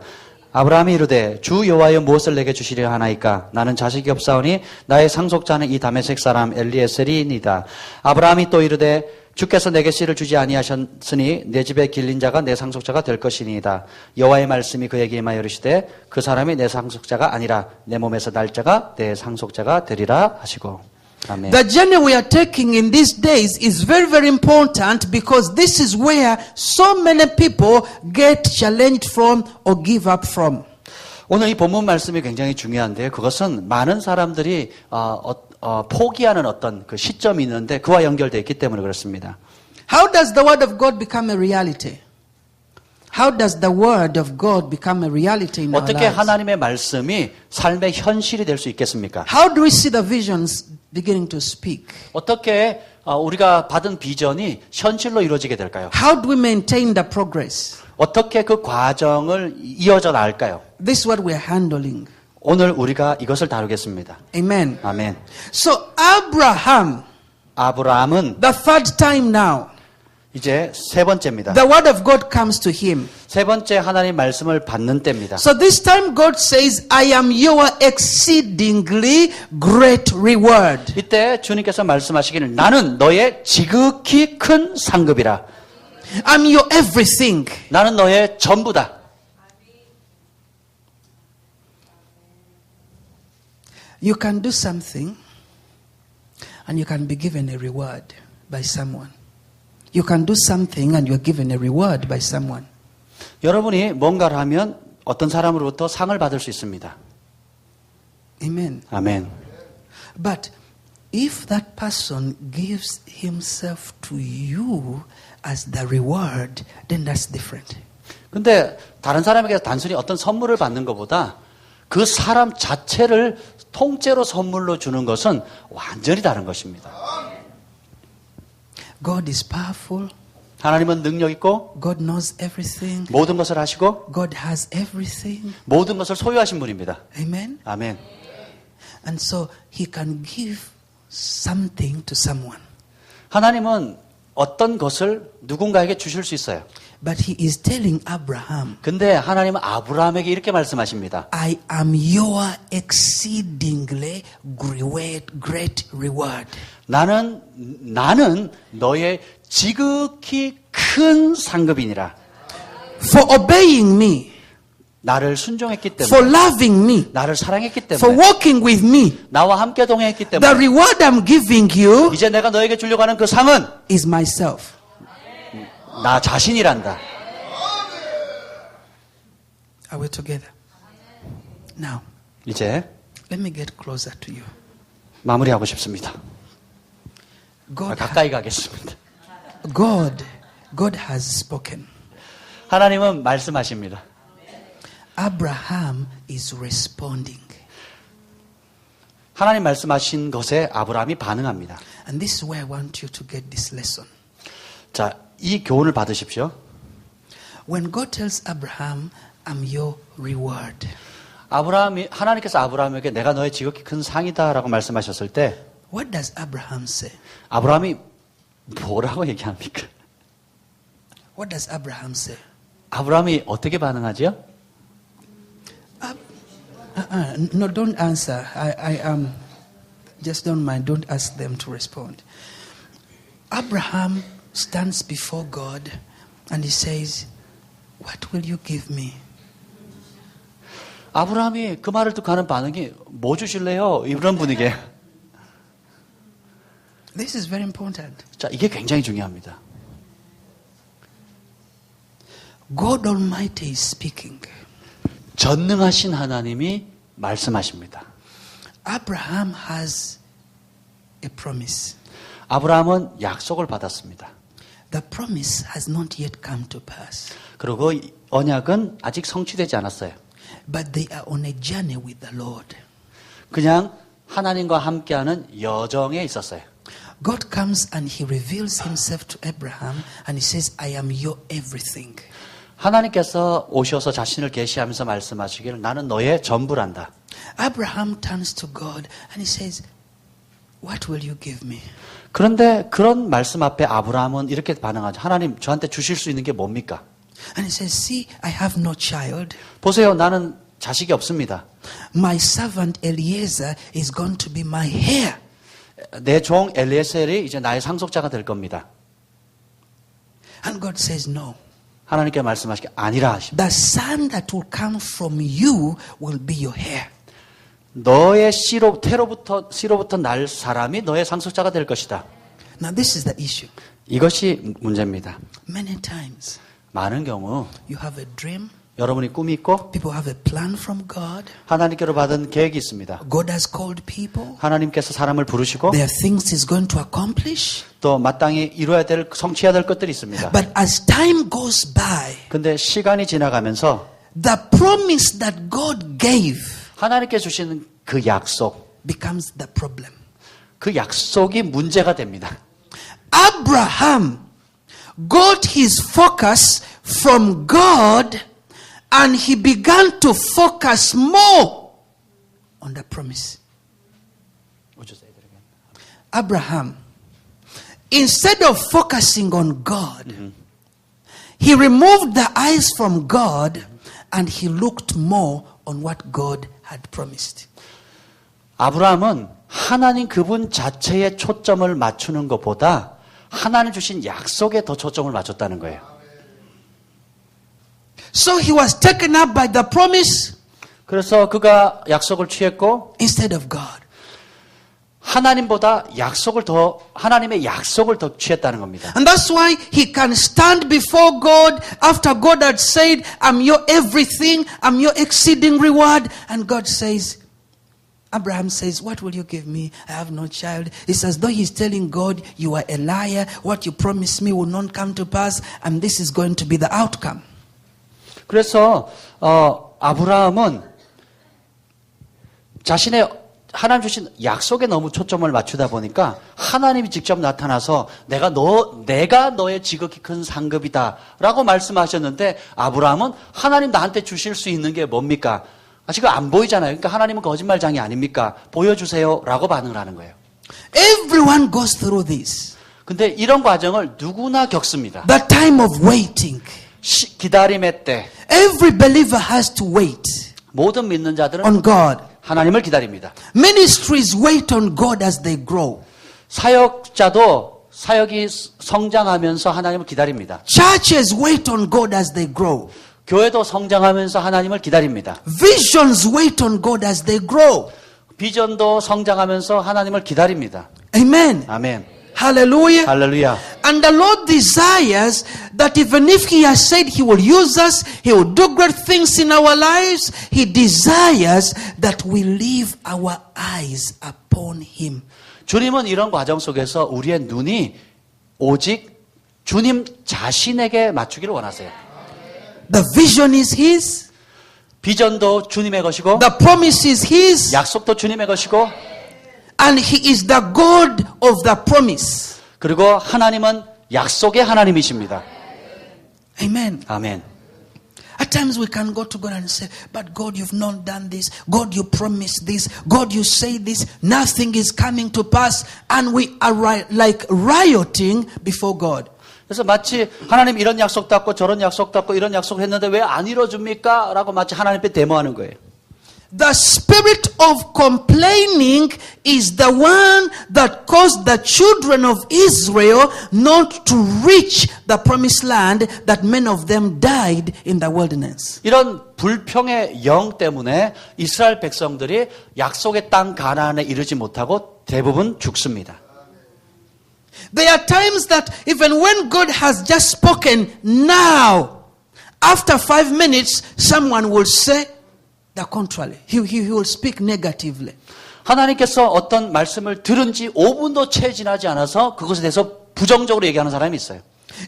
아브라함이 이르되 주 여호와여 무엇을 내게 주시려 하나이까? 나는 자식이 없사오니 나의 상속자는 이 다메섹 사람 엘리에셀이니이다. 아브라함이 또 이르되 주께서 내게 씨를 주지 아니하셨으니 내 집에 길린 자가 내 상속자가 될 것이니이다. 여호와의 말씀이 그에게 임하여 이르시되 그 사람이 내 상속자가 아니라 내 몸에서 날 자가 내 상속자가 되리라 하시고. 아멘. The journey we are taking in these days is very, very important because this is where so many people get challenged from or give up from. 오늘 이 본문 말씀이 굉장히 중요한데요. 그것은 많은 사람들이 포기하는 어떤 그 시점이 있는데 그와 연결되어 있기 때문에 그렇습니다. How does the word of God become a reality? How does the word of God become a reality in our 어떻게 lives? 하나님의 말씀이 삶의 현실이 될 수 있겠습니까? How do we see the visions beginning to speak? 어떻게 우리가 받은 비전이 현실로 이루어지게 될까요? How do we maintain the progress? 어떻게 그 과정을 이어져 나갈까요? This is what we're handling. 오늘 우리가 이것을 다루겠습니다. Amen. 아멘. So 아브라함은 the third time now, 이제 세 번째입니다. the word of God comes to him. 세 번째 하나님 말씀을 받는 때입니다. So this time God says, I am your exceedingly great reward. 이때 주님께서 말씀하시기를 나는 너의 지극히 큰 상급이라. I'm your everything. 나는 너의 전부다. You can do something and you can be given a reward by someone. You can do something and you're given a reward by someone. 여러분이 뭔가를 하면 어떤 사람으로부터 상을 받을 수 있습니다. Amen. 아멘. But if that person gives himself to you as the reward, then that's different. 근데 다른 사람에게 단순히 어떤 선물을 받는 것보다 그 사람 자체를 통째로 선물로 주는 것은 완전히 다른 것입니다. God is powerful. 하나님은 능력 있고 God knows everything. 모든 것을 하시고 God has everything. 모든 것을 소유하신 분입니다. Amen. 아멘. And so he can give something to someone. 하나님은 어떤 것을 누군가에게 주실 수 있어요. But he is telling Abraham, 근데 하나님은 아브라함에게 이렇게 말씀하십니다. I am your exceedingly great reward. 나는 너의 지극히 큰 상급이니라. For obeying me. 나를 순종했기 때문에. For loving me. 나를 사랑했기 For 때문에. walking with me. 나와 함께 동행했기 The 때문에. reward I'm giving you 이제 내가 너에게 주려고 하는 그 상은 is myself. 나 자신이란다. Are we together? Now, 이제 let me get closer to you. 마무리하고 싶습니다. God 가까이 가겠습니다. has spoken. 하나님은 말씀하십니다. Abraham is responding. 하나님 말씀하신 것에 아브라함이 반응합니다. And this is where I want you to get this lesson. 자, 이 교훈을 받으십시오. When God tells Abraham, I'm your reward. 하나님께서 아브라함에게 내가 너의 지극히 큰 상이다라고 말씀하셨을 때 What does Abraham say? 아브라함이 뭐라고 얘기합니까? What does Abraham say? 아브라함이 어떻게 반응하죠? No, don't answer. Just don't mind. Don't ask them to respond. Abraham stands before God and he says, "What will you give me?" 아브라함이 그 말을 듣고 하는 반응이 뭐 주실래요? 이런 분위기예요. This is very important. 자, 이게 굉장히 중요합니다. God Almighty is speaking. 전능하신 하나님이 말씀하십니다. Abraham has a promise. 아브라함은 약속을 받았습니다. The promise has not yet come to pass. 그리고 언약은 아직 성취되지 않았어요. But they are on a journey with the Lord. 그냥 하나님과 함께하는 여정에 있었어요. God comes and he reveals himself to Abraham and he says, "I am your everything." 하나님께서 오셔서 자신을 계시하면서 말씀하시기를 나는 너의 전부란다. Abraham turns to God and he says, "What will you give me?" 그런데 그런 말씀 앞에 아브라함은 이렇게 반응하죠. 하나님, 저한테 주실 수 있는 게 뭡니까? And he says, "See, I have no child. 보세요, 나는 자식이 없습니다. My servant Eliezer is going to be my heir." 내 종 엘리에셀이 이제 나의 상속자가 될 겁니다. And God says, "No. 하나님께 말씀하시기 아니라 하십니다. The son that will come from you will be your heir." 너의 씨로부터 날 사람이 너의 상속자가 될 것이다. Now this is the issue. 이것이 문제입니다. Many times 많은 경우 you have a dream, 여러분이 꿈이 있고 people have a plan from God. 하나님께로 받은 계획이 있습니다. God has called people. 하나님께서 사람을 부르시고 There are things He's going to accomplish. 또 마땅히 성취해야 될 것들이 있습니다. But as time goes by, 근데 시간이 지나가면서 the promise that God gave 하나님께 주시는 그 약속, becomes the problem. 그 약속이 문제가 됩니다. Abraham got his focus from God and he began to focus more on the promise. Abraham, instead of focusing on God, he removed the eyes from God and he looked more on what God had promised. 아브라함은 하나님 그분 자체에 초점을 맞추는 것보다 하나님 주신 약속에 더 초점을 맞췄다는 거예요. So he was taken up by the promise 그래서 그가 약속을 취했고 instead of God. 하나님보다 하나님의 약속을 더 취했다는 겁니다. And that's why he can stand before God after God had said, "I'm your everything, I'm your exceeding reward." And God says, Abraham says, "What will you give me? I have no child." It's as though he's telling God, "You are a liar. What you promised me will not come to pass, and this is going to be the outcome." 그래서 아브라함은 자신의 하나님 주신 약속에 너무 초점을 맞추다 보니까 하나님이 직접 나타나서 내가 너의 지극히 큰 상급이다라고 말씀하셨는데 아브라함은 하나님 나한테 주실 수 있는 게 뭡니까? 지금 안 보이잖아요. 그러니까 하나님은 거짓말장이 아닙니까? 보여주세요라고 반응을 하는 거예요. Everyone goes through this. 근데 이런 과정을 누구나 겪습니다. The time of waiting. 기다림의 때. Every believer has to wait 모든 믿는 자들은 on God. 하나님을 기다립니다. Ministries wait on God as they grow. 사역이 성장하면서 하나님을 기다립니다. Churches wait on God as they grow. 교회도 성장하면서 하나님을 기다립니다. Visions wait on God as they grow. 비전도 성장하면서 하나님을 기다립니다. Amen. 아멘. Hallelujah. 할렐루야. And the Lord desires that even if He has said He will use us, He will do great things in our lives, He desires that we leave our eyes upon Him. 주님은 이런 과정 속에서 우리의 눈이 오직 주님 자신에게 맞추기를 원하세요. The vision is His. 비전도 주님의 것이고 The promise is His. 약속도 주님의 것이고 And He is the God of the promise. 그리고 하나님은 약속의 하나님이십니다. Amen. 아멘. At times we can go to God and say, "But God, you've not done this. God, you promised this. God, you say this. Nothing is coming to pass." And we are like rioting before God. 그래서 마치 하나님 이런 약속도 했고 저런 약속도 했고 이런 약속을 했는데 왜 안 이루어집니까? 라고 마치 하나님 앞에 데모하는 거예요. The spirit of complaining is the one that caused the children of Israel not to reach the promised land, that many of them died in the wilderness. 이런 불평의 영 때문에 이스라엘 백성들이 약속의 땅 가나안에 이르지 못하고 대부분 죽습니다. There are times that even when God has just spoken now, after 5 minutes, someone will say the contrary. He will speak negatively. 하나님께서 어떤 말씀을 들은 지 5분도 채 지나지 않아서 그것에 대해서 부정적으로 얘기하는 사람이 있어요.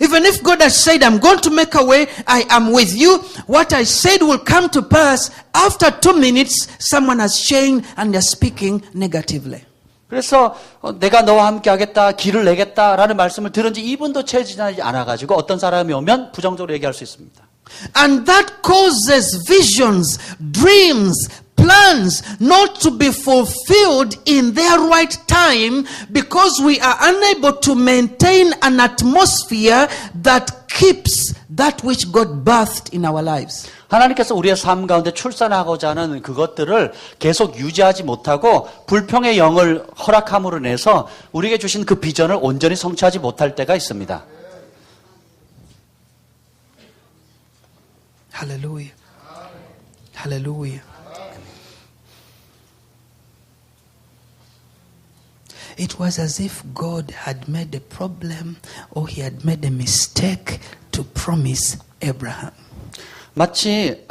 Even if God has said, I'm going to make a way, I am with you, what I said will come to pass. After 2 minutes, someone has changed and they're speaking negatively. 그래서 내가 너와 함께 하겠다, 길을 내겠다라는 말씀을 들은 지 2분도 채 지나지 않아가지고 어떤 사람이 오면 부정적으로 얘기할 수 있습니다. And that causes visions, dreams, plans not to be fulfilled in their right time because we are unable to maintain an atmosphere that keeps that which God birthed in our lives. 하나님께서 우리의 삶 가운데 출산하고자 하는 그것들을 계속 유지하지 못하고 불평의 영을 허락함으로 인해서 우리에게 주신 그 비전을 온전히 성취하지 못할 때가 있습니다. Hallelujah. Hallelujah. It was as if God had made a problem or he had made a mistake to promise Abraham. 마치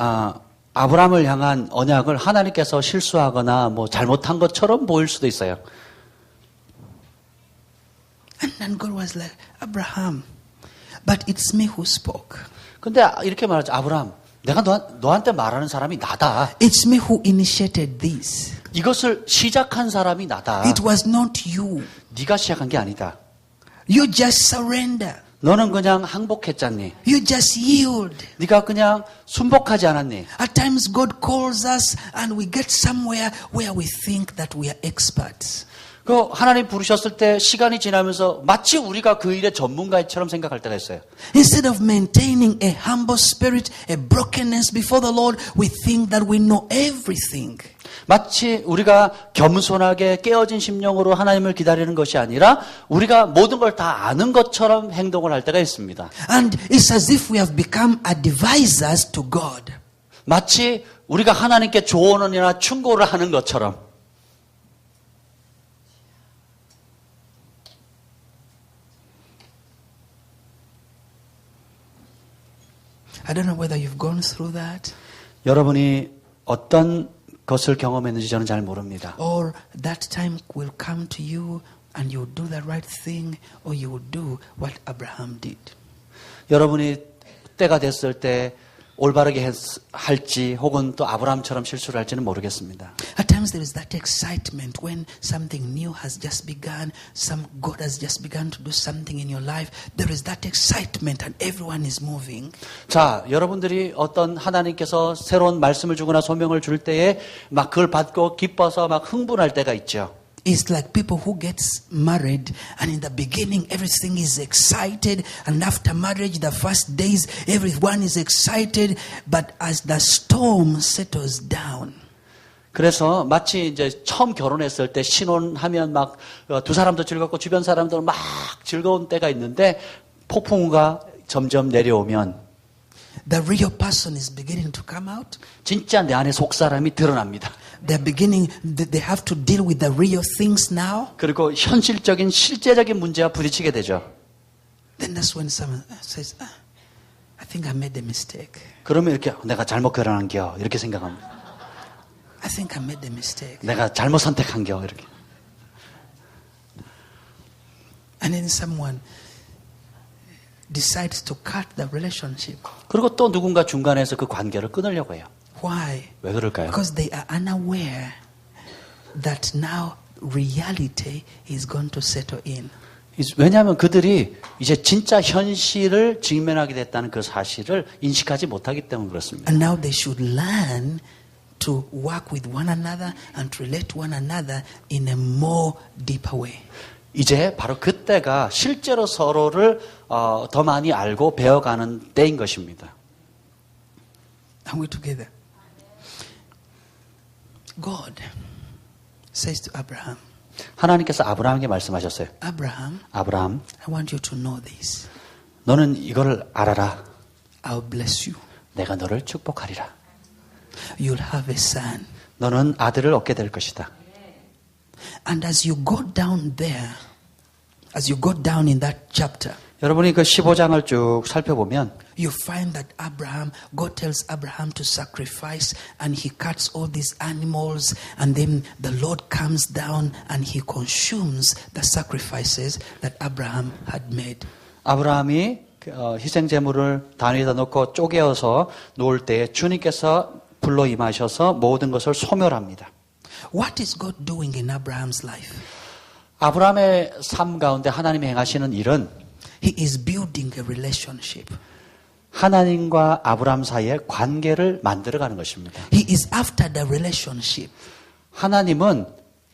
아브라함을 향한 언약을 하나님께서 실수하거나 뭐 잘못한 것처럼 보일 수도 있어요. And then God was like, Abraham, but it's me who spoke. 근데 이렇게 말하죠. 아브라함, 내가 너한테 말하는 사람이 나다. It's me who initiated this. 이것을 시작한 사람이 나다. It was not you. 네가 시작한 게 아니다. You just surrender. 너는 그냥 항복했잖니. You just yield. 네가 그냥 순복하지 않았니. At times God calls us and we get somewhere where we think that we are experts. 그 하나님 부르셨을 때 시간이 지나면서 마치 우리가 그 일의 전문가처럼 생각할 때가 있어요. Instead of maintaining a humble spirit, a brokenness before the Lord, we think that we know everything. 마치 우리가 겸손하게 깨어진 심령으로 하나님을 기다리는 것이 아니라 우리가 모든 걸 다 아는 것처럼 행동을 할 때가 있습니다. And it's as if we have become advisors to God. 마치 우리가 하나님께 조언이나 충고를 하는 것처럼. I don't know whether you've gone through that. 여러분이 어떤 것을 경험했는지 저는 잘 모릅니다. Or that time will come to you and you will do the right thing or you will do what Abraham did. 여러분이 때가 됐을 때 올바르게 할지 혹은 또 아브라함처럼 실수를 할지는 모르겠습니다. At times there is that excitement when something new has just begun, God has just begun to do something in your life. There is that excitement and everyone is moving. 자, 여러분들이 어떤 하나님께서 새로운 말씀을 주거나 소명을 줄 때에 막 그걸 받고 기뻐서 막 흥분할 때가 있죠. It's like people who gets married and in the beginning everything is excited and after marriage the first days everyone is excited but as the storm settles down. 그래서 마치 이제 처음 결혼했을 때 신혼하면 막 두 사람도 즐겁고 주변 사람도 막 즐거운 때가 있는데 폭풍우가 점점 내려오면 The real person is beginning to come out. 진짜 내 안에 속사람이 드러납니다. They're beginning, they have to deal with the real things now. 그리고 현실적인 실제적인 문제와 부딪히게 되죠. Then that's when someone says, I think I made a mistake. 그러면 이렇게 내가 잘못 결혼한겨 이렇게 생각합니다. I think I made a mistake. 내가 잘못 선택한겨 이렇게. And then someone decides to cut the relationship. 그리고 또 누군가 중간에서 그 관계를 끊으려고 해요. Why? 왜 그럴까요? Because they are unaware that now reality is going to settle in. 왜냐하면 그들이 이제 진짜 현실을 직면하게 됐다는 그 사실을 인식하지 못하기 때문에 그렇습니다. And now they should learn to work with one another and to relate to one another in a more deeper way. 이제 바로 그때가 실제로 서로를 더 많이 알고 배워가는 때인 것입니다. Are we together? God says to Abraham, 하나님께서 아브라함에게 말씀하셨어요. Abraham, 아브라함, I want you to know this. 너는 이거를 알아라. I'll bless you. 내가 너를 축복하리라. You'll have a son. 너는 아들을 얻게 될 것이다. And as you go down there, as you go down in that chapter, 여러분이 그 15장을 쭉 살펴보면 you find that God tells Abraham to sacrifice, and he cuts all these animals, and then the Lord comes down and he consumes the sacrifices that Abraham had made. 아브라함이 희생 제물을 단 위에다 놓고 쪼개어서 놓을 때 주님께서 불로 임하셔서 모든 것을 소멸합니다. What is God doing in Abraham's life? 아브라함의 삶 가운데 하나님이 행하시는 일은 He is building a relationship. 하나님과 아브라함 사이의 관계를 만들어가는 것입니다. He is after the relationship. 하나님은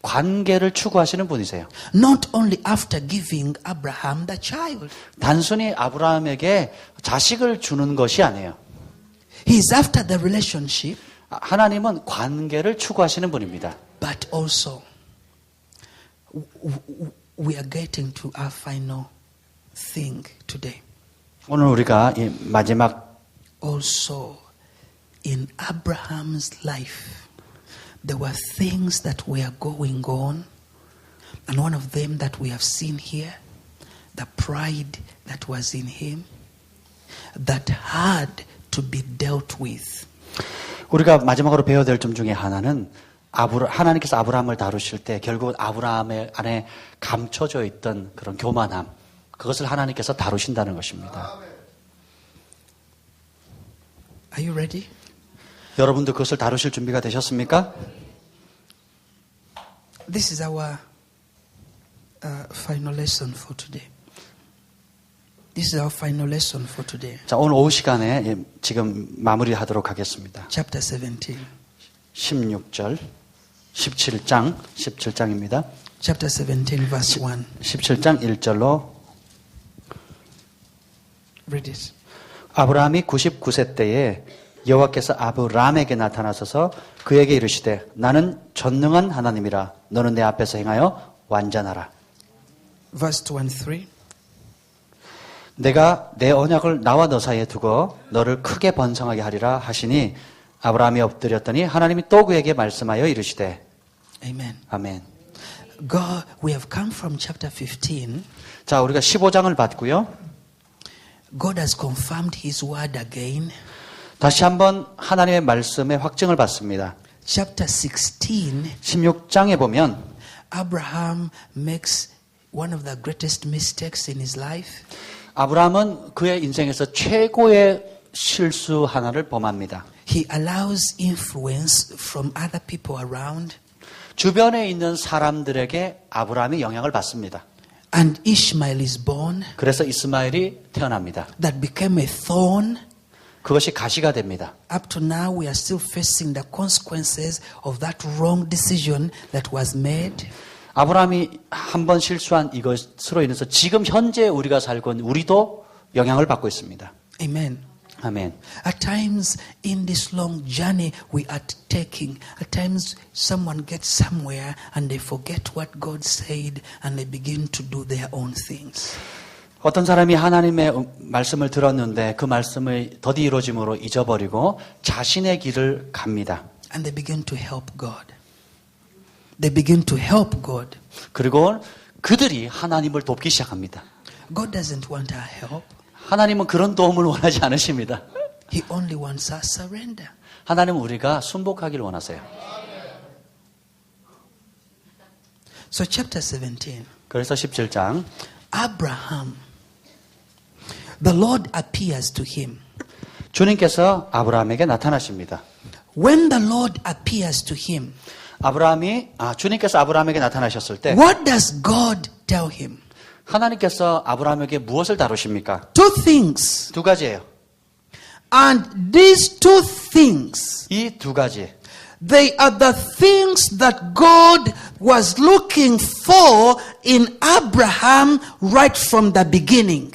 관계를 추구하시는 분이세요. Not only after giving Abraham the child. 단순히 아브라함에게 자식을 주는 것이 아니에요. He is after the relationship. 하나님은 관계를 추구하시는 분입니다. But also, we are getting to our final thing today. 오늘 우리가 이 마지막 Also, in Abraham's life, there were things that were going on, and one of them that we have seen here, the pride that was in him, that had to be dealt with. 우리가 마지막으로 배워야 될 점 중에 하나는 하나님께서 아브라함을 다루실 때 결국 아브라함의 안에 감춰져 있던 그런 교만함, 그것을 하나님께서 다루신다는 것입니다. Are you ready? 여러분도 그것을 다루실 준비가 되셨습니까? This is our final lesson for today. This is our final lesson for today. 자, 오늘 오후 시간에 지금 마무리하도록 하겠습니다. Chapter 17. 16절, 17장입니다. Chapter 17, verse 1. 17장 1절로 Read it. 아브라함이 99세 때에 여호와께서 아브라함에게 나타나셔서 그에게 이르시되 나는 전능한 하나님이라 너는 내 앞에서 행하여 완전하라. Verse 2 and 3. 내가 내 언약을 나와 너 사이에 두고 너를 크게 번성하게 하리라 하시니 아브라함이 엎드렸더니 하나님이 또 그에게 말씀하여 이르시되 Amen. 아멘. God, we have come from chapter 15. 자, 우리가 15장을 봤고요. God has confirmed his word again. 다시 한번 하나님의 말씀에 확증을 받습니다. Chapter 16, 16장에 보면 Abraham makes one of the greatest mistakes in his life. 아브라함은 그의 인생에서 최고의 실수 하나를 범합니다. He allows influence from other people around. 주변에 있는 사람들에게 아브라함이 영향을 받습니다. And Ishmael is born. 그래서 이스마엘이 태어납니다. That became a thorn. 그것이 가시가 됩니다. Up to now we are still facing the consequences of that wrong decision that was made. 아브라함이 한 번 실수한 이것으로 인해서 지금 현재 우리가 살고 있는 우리도 영향을 받고 있습니다. Amen. 아멘. At times in this long journey we are taking, at times someone gets somewhere and they forget what God said and they begin to do their own things. 어떤 사람이 하나님의 말씀을 들었는데 그 말씀을 더디 이루어짐으로 잊어버리고 자신의 길을 갑니다. And they begin to help God. They begin to help God. 그리고 그들이 하나님을 돕기 시작합니다. God doesn't want our help. 하나님은 그런 도움을 원하지 않으십니다. He only wants our surrender. 하나님은 우리가 순복하기를 원하세요. So chapter 17. 그래서 17장 Abraham, the Lord appears to him. 주님께서 아브라함에게 나타나십니다. When the Lord appears to him, 주님께서 아브라함에게 나타나셨을 때 what does God tell him? 하나님께서 아브라함에게 무엇을 다루십니까? Two things. 두 가지예요. And these two things, 이 두 가지. they are the things that God was looking for in Abraham right from the beginning.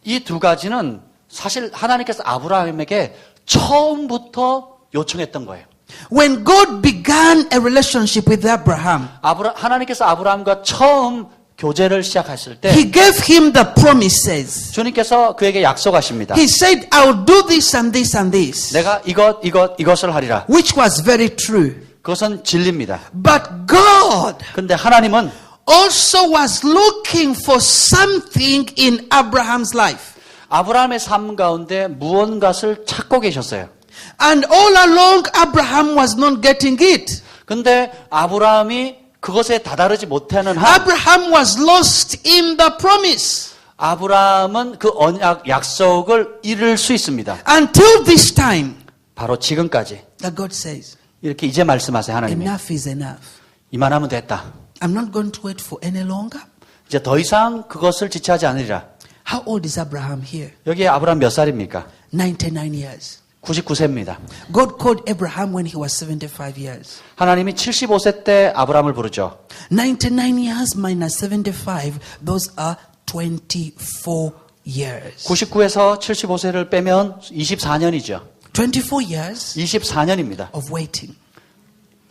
이 두 가지는 사실 하나님께서 아브라함에게 처음부터 요청했던 거예요. When God began a relationship with Abraham, 하나님께서 아브라함과 처음 교제를 시작하실 때 He gave him the promises. 주님께서 그에게 약속하십니다. He said, I'll do this and this and this. 내가 이것을 하리라. Which was very true. 그것은 진리입니다. But God 근데 하나님은 also was looking for something in Abraham's life. 아브라함의 삶 가운데 무언가를 찾고 계셨어요. And all along Abraham was not getting it. 근데 아브라함이 그것에 다다르지 못하는 한 Abraham was lost in the promise. 아브라함은 그 언약 약속을 잃을 수 있습니다. Until this time, 바로 지금까지 that God says, 이렇게 이제 말씀하세요. 하나님이 enough is enough. 이만하면 됐다. I'm not going to wait for any longer. 이제 더 이상 그것을 지체하지 않으리라. How old is Abraham here? 여기에 아브라함 몇 살입니까? 99 years. 99세입니다. God called Abraham when he was 75 years. 하나님이 75세 때 아브라함을 부르죠. 99 years minus 75, those are 24 years. 99에서 75세를 빼면 24년이죠. 24 years 24년입니다. of waiting.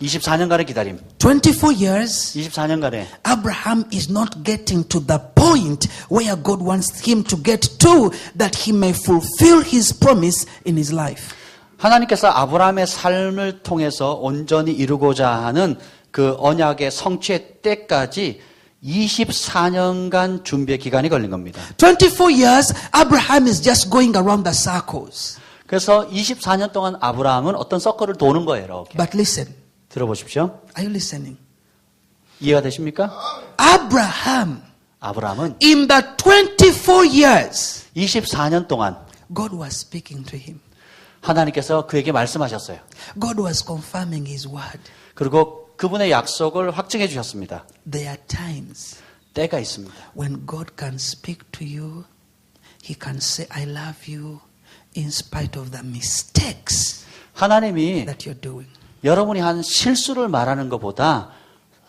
24년간의 기다림. 24 years, 24년간의 Abraham is not getting to the point where God wants him to get to, that he may fulfill his promise in his life. 하나님께서 아브라함의 삶을 통해서 온전히 이루고자 하는 그 언약의 성취의 때까지 24년간 준비의 기간이 걸린 겁니다. 24 years, Abraham is just going around the circles. 그래서 24년 동안 아브라함은 어떤 서클을 도는 거예요. 이렇게. But listen, 들어보십시오. are you listening? 이해가 되십니까? 아브라함은 in the 24 years, 24년 동안 God was speaking to him. 하나님께서 그에게 말씀하셨어요. God was confirming his word. 그리고 그분의 약속을 확증해 주셨습니다. There are times 때가 있습니다. when God can speak to you, He can say, I love you in spite of the mistakes 하나님이 that you're doing. 여러분이 한 실수를 말하는 것보다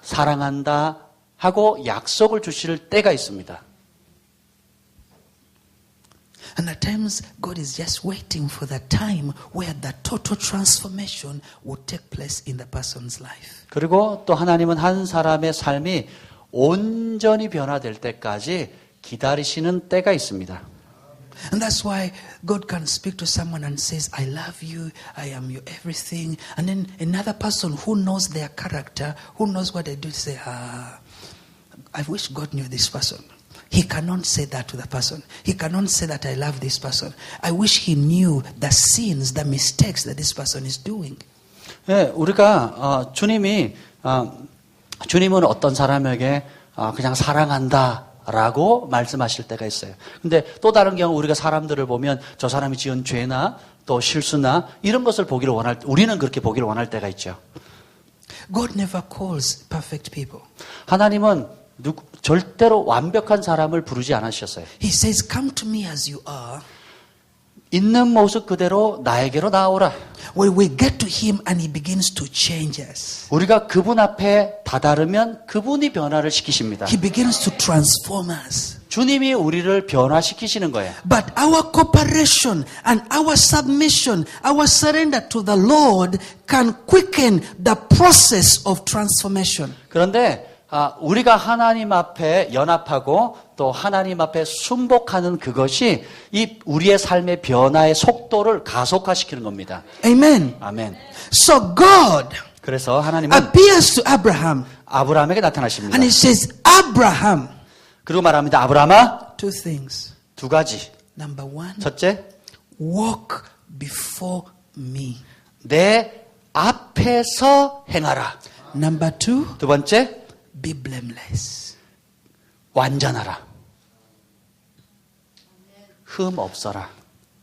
사랑한다 하고 약속을 주실 때가 있습니다. And at times, God is just waiting for the time where the total transformation will take place in the person's life. 그리고 또 하나님은 한 사람의 삶이 온전히 변화될 때까지 기다리시는 때가 있습니다. And that's why God can speak to someone and says, I love you, I am your everything. And then another person who knows their character, who knows what they do, say, I wish God knew this person. He cannot say that to the person. He cannot say that I love this person. I wish he knew the sins, the mistakes that this person is doing. 네, 우리가 주님은 어떤 사람에게 그냥 사랑한다라고 말씀하실 때가 있어요. 근데 또 다른 경우 우리가 사람들을 보면 저 사람이 지은 죄나 또 실수나 이런 것을 우리는 그렇게 보기를 원할 때가 있죠. God never calls perfect people. 하나님은 절대로 완벽한 사람을 부르지 않으셨어요. He says, come to me as you are. 있는 모습 그대로 나에게로 나오라. When we get to him and he begins to change us. 우리가 그분 앞에 다다르면 그분이 변화를 시키십니다. He begins to transform us. 주님이 우리를 변화시키시는 거예요. But our cooperation and our submission, our surrender to the Lord can quicken the process of transformation. 그런데 우리가 하나님 앞에 연합하고 또 하나님 앞에 순복하는 그것이 이 우리의 삶의 변화의 속도를 가속화시키는 겁니다. Amen. 아멘. So God 그래서 하나님은 appears to Abraham 아브라함에게 나타나십니다. and he says, Abraham. 그리고 말합니다. 아브라함아, Two things. 두 가지. Number one, 첫째, walk before me. 내 앞에서 행하라. Number two, 두 번째, be blameless. 완전하라. 흠 없어라.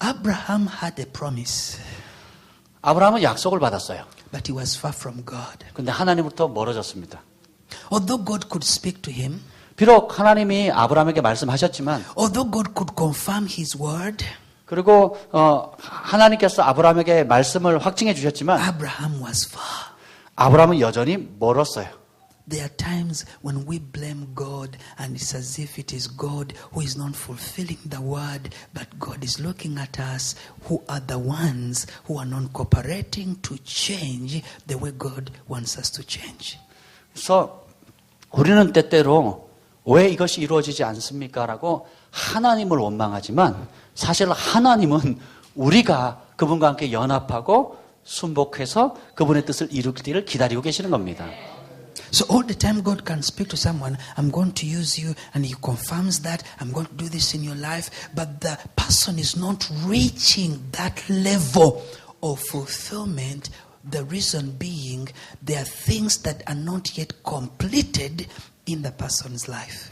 Abraham had a promise, 아브라함은 약속을 받았어요. but he was far from God. 근데 하나님부터 멀어졌습니다. Although God could speak to him, 비록 하나님이 아브라함에게 말씀하셨지만 although God could confirm his word, 그리고 하나님께서 아브라함에게 말씀을 확증해 주셨지만 Abraham was far. 아브라함은 여전히 멀었어요. there are times when we blame God and it's as if it is God who is not fulfilling the word, but God is looking at us who are the ones who are not cooperating to change the way God wants us to change. 그래서 우리는 때때로 왜 이것이 이루어지지 않습니까? 라고 하나님을 원망하지만 사실 하나님은 우리가 그분과 함께 연합하고 순복해서 그분의 뜻을 이루기를 기다리고 계시는 겁니다. So all the time God can speak to someone, I'm going to use you, and He confirms that, I'm going to do this in your life, but the person is not reaching that level of fulfillment. The reason being, there are things that are not yet completed in the person's life.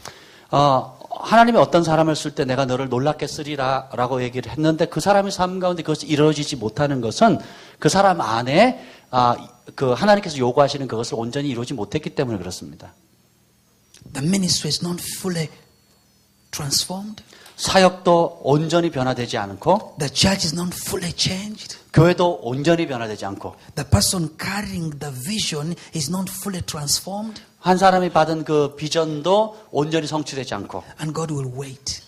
하나님이 어떤 사람을 쓸 때 내가 너를 놀랍게 쓰리라 라고 얘기를 했는데 그 사람의 삶 가운데 그것이 이루어지지 못하는 것은 그 사람 안에 그 하나님께서 요구하시는 그것을 온전히 이루지 못했기 때문에 그렇습니다. The ministry is not fully transformed. 사역도 온전히 변화되지 않고 The church is not fully changed. 교회도 온전히 변화되지 않고 The person carrying the vision is not fully transformed. 한 사람이 받은 그 비전도 온전히 성취되지 않고 And God will wait.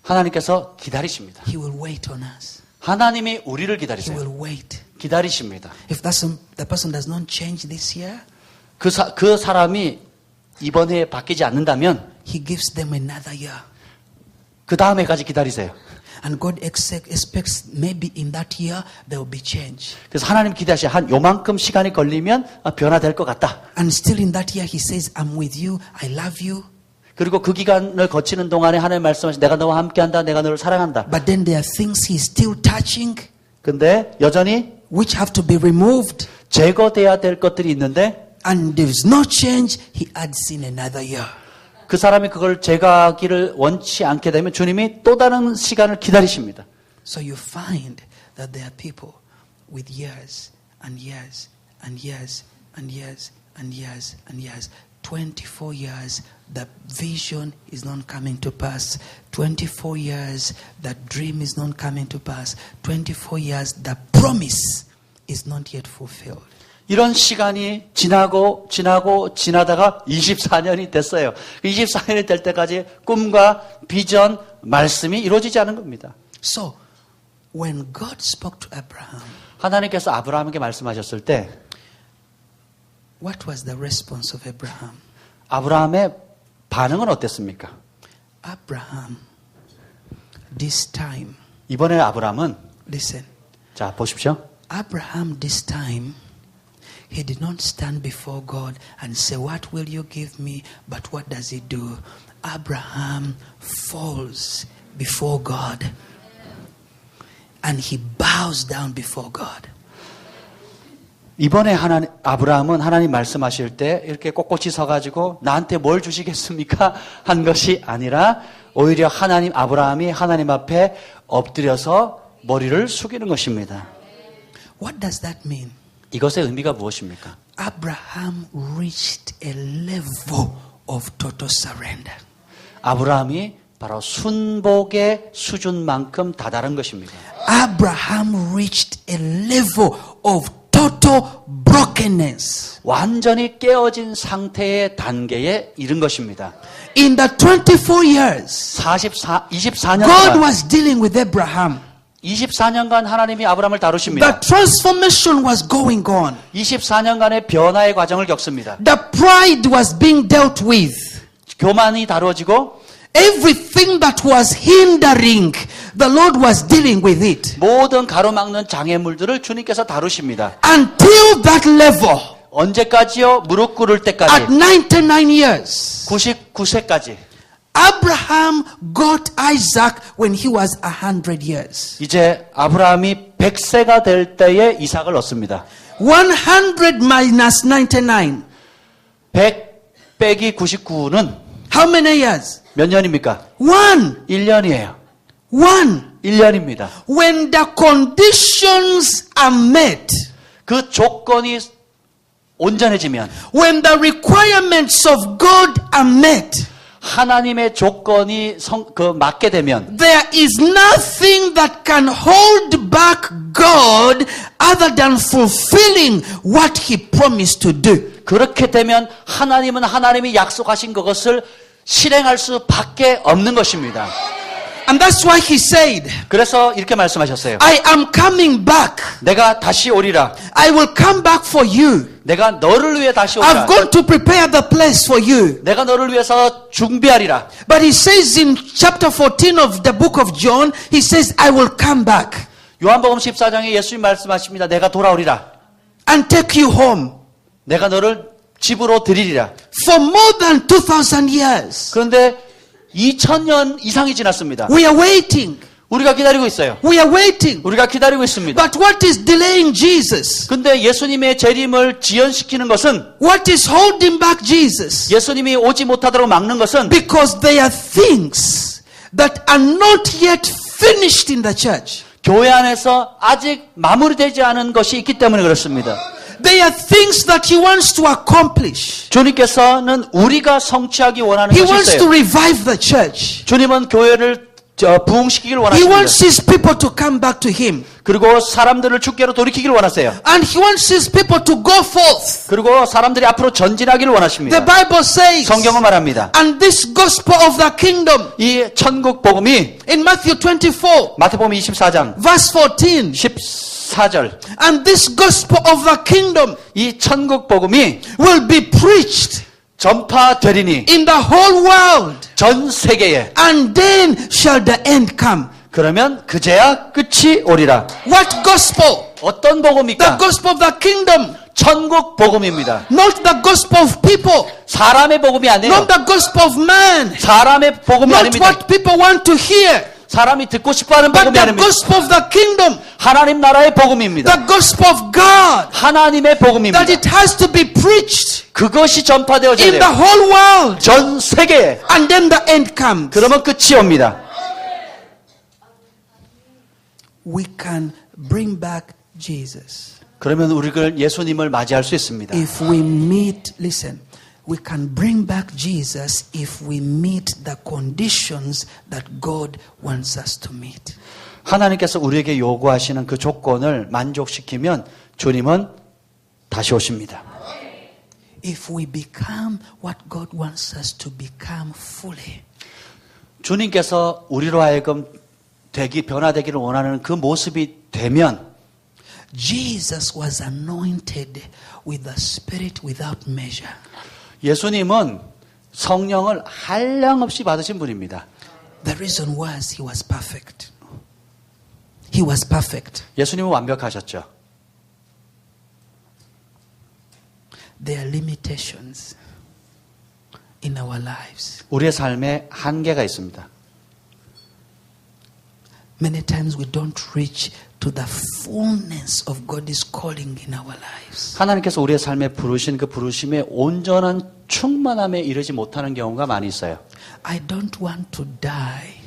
하나님께서 기다리십니다. He will wait on us. 하나님이 우리를 He 기다리세요. will wait. 기다리십니다. If the person does not change this year, 그 사람이 이번 해에 바뀌지 않는다면 He gives them another year. 그 다음 해까지 기다리세요. And God expects maybe in that year there will be change. 그래서 하나님 기대하시 한 요만큼 시간이 걸리면 변화될 것 같다. And still in that year He says, I'm with you, I love you. 그리고 그 기간을 거치는 동안에 하나님 말씀하시 내가 너와 함께한다, 내가 너를 사랑한다. But then there are things He is still touching, 근데 여전히 which have to be removed. 제거돼야 될 것들이 있는데 And there is no change, He adds in another year. 그 사람이 그걸 제거하기를 원치 않게 되면 주님이 또 다른 시간을 기다리십니다. So you find that there are people with years and years and years and years and years and years. 24 years, the vision is not coming to pass. 24 years, the dream is not coming to pass. 24 years, the promise is not yet fulfilled. 이런 시간이 지나다가 24년이 됐어요. 24년이 될 때까지 꿈과 비전, 말씀이 이루어지지 않은 겁니다. So, when God spoke to Abraham, 하나님께서 아브라함에게 말씀하셨을 때 what was the response of Abraham? 아브라함의 반응은 어땠습니까? Abraham, this time, 이번에 아브라함은 listen, 자 보십시오. Abraham this time, he did not stand before God and say, what will you give me? But what does he do? Abraham falls before God and he bows down before God. 이번에 아브라함은 하나님 말씀하실 때 이렇게 꼿꼿이 서가지고 나한테 뭘 주시겠습니까? 한 것이 아니라 오히려 아브라함이 하나님 앞에 엎드려서 머리를 숙이는 것입니다. What does that mean? 이것의 의미가 무엇입니까? Abraham reached a level of total surrender. 아브라함이 바로 순복의 수준만큼 다다른 것입니다. Abraham reached a level of total brokenness. 완전히 깨어진 상태의 단계에 이른 것입니다. In the 24 years, 24년간 God was dealing with Abraham. 24년간 하나님이 아브라함을 The 다루십니다. transformation was going on. 24년간의 변화의 과정을 겪습니다. The pride was being dealt with. 교만이 다루어지고 Everything that was hindering, the Lord was dealing with it. 모든 가로막는 장애물들을 주님께서 다루십니다. Until that level, 언제까지요? 무릎 꿇을 at 때까지. 99 years, 99세까지. Abraham got Isaac when he was 100 years. 이제 아브라함이 100세가 될 때에 이삭을 얻습니다. 100 minus 99. 100 빼기 99는 How many years? 몇 년입니까? 1. 1년이에요. 1. 1년입니다. When the conditions are met, 그 조건이 온전해지면 when the requirements of God are met, 하나님의 조건이 맞게 되면 there is nothing that can hold back God other than fulfilling what He promised to do. 그렇게 되면 하나님은 하나님이 약속하신 그것을 실행할 수밖에 없는 것입니다. And that's why He said, 그래서 이렇게 말씀하셨어요. I am coming back. 내가 다시 오리라. I will come back for you. 내가 너를 위해 다시 I've 오리라. gone to prepare the place for you. 내가 너를 위해서 준비하리라. But He says in chapter 14 of the book of John, He says, I will come back 요한복음 14장에 예수님 말씀하십니다. 내가 돌아오리라. and take you home. 내가 너를 집으로 드리리라. For more than 2,000 years, 그런데 2000년 이상이 지났습니다. we are waiting. 우리가 기다리고 있어요. We are waiting. 우리가 기다리고 있습니다. But what is delaying Jesus? 근데 예수님의 재림을 지연시키는 것은 What is holding back Jesus? 예수님이 오지 못하도록 막는 것은 Because there are things that are not yet finished in the church. 교회 안에서 아직 마무리되지 않은 것이 있기 때문에 그렇습니다. There are things that He wants to accomplish. 주님께서는 우리가 성취하기 원하는 He 것이 wants to 있어요. revive the church. 주님은 교회를 부흥시키기를 He 원하십니다. wants His people to come back to Him. 그리고 사람들을 주께로 돌이키기를 원하세요. And He wants His people to go forth. 그리고 사람들이 앞으로 전진하기를 원하십니다. The Bible says, 성경은 말합니다. and this gospel of the kingdom, 이 천국 복음이 in Matthew 24, 마태복음 24장 verse 14, 14절 and this gospel of the kingdom 이 천국 복음이 will be preached 전파되리니 in the whole world, 전 세계에 and then shall the end come. 그러면 그제야 끝이 오리라. What gospel? 어떤 The 복음입니까? gospel of the kingdom, 천국 복음입니다. not the gospel of people, 사람의 복음이 아니에요. not the gospel of man, 사람의 복음이 not 아닙니다. what people want to hear, 사람이 듣고 싶어하는 but 복음이 the 아닙니다. gospel of the kingdom, 하나님 나라의 복음입니다. the gospel of God, 하나님의 복음입니다. that it has to be preached 그것이 전파되어져야 in the 돼요. whole world, 전 세계에. and then the end comes. 그러면 끝이 옵니다. We can bring back Jesus 그러면 우리가 예수님을 맞이할 수 있습니다. if we meet, listen, we can bring back Jesus if we meet the conditions that God wants us to meet. 하나님께서 우리에게 요구하시는 그 조건을 만족시키면 주님은 다시 오십니다. If we become what God wants us to become fully, 주님께서 우리로 하여금 변화되기를 원하는 그 모습이 되면 Jesus was anointed with the Spirit without measure. 예수님은 성령을 한량없이 받으신 분입니다. The reason was He was perfect. He was perfect. 예수님은 완벽하셨죠. There are limitations in our lives. 우리의 삶에 한계가 있습니다. Many times we don't reach to the fullness of God's calling in our lives. 하나님께서 우리의 삶에 부르신 그 부르심의 온전한 충만함에 이르지 못하는 경우가 많이 있어요. I don't want to die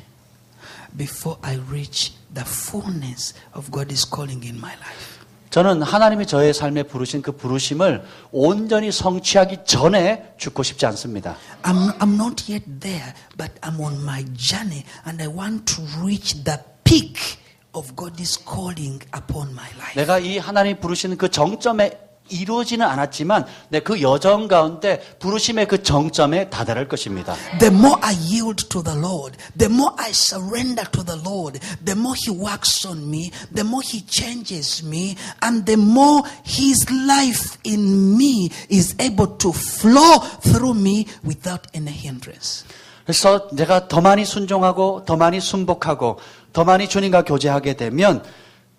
before I reach the fullness of God's calling in my life. 저는 하나님이 저의 삶에 부르신 그 부르심을 온전히 성취하기 전에 죽고 싶지 않습니다. I'm not yet there, but I'm on my journey and I want to reach the peak of God's calling upon my life. 내가 이 하나님 부르시는 그 정점에 이루어지는 않았지만 그 여정 가운데 부르심의 그 정점에 다다를 것입니다. The more I yield to the Lord, the more I surrender to the Lord, the more He works on me, the more He changes me, and the more His life in me is able to flow through me without any hindrance. 그래서 내가 더 많이 순종하고 더 많이 순복하고 더 많이 주님과 교제하게 되면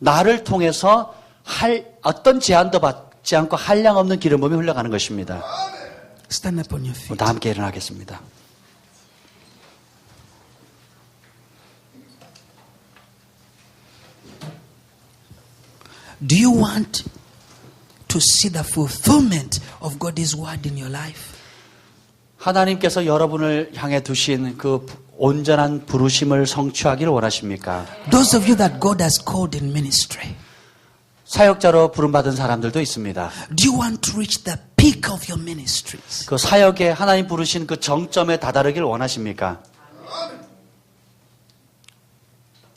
나를 통해서 어떤 제한도 받지 않고 한량없는 기름 부음이 흘러가는 것입니다. Stand up on your feet. 다 함께 일어나겠습니다. Do you want to see the fulfillment of God's word in your life? 하나님께서 여러분을 향해 두신 그 온전한 부르심을 성취하기를 원하십니까? Those of you that God has called in ministry, 사역자로 부름받은 사람들도 있습니다. do you want to reach the peak of your ministries? 그 사역에 하나님 부르신 그 정점에 다다르길 원하십니까?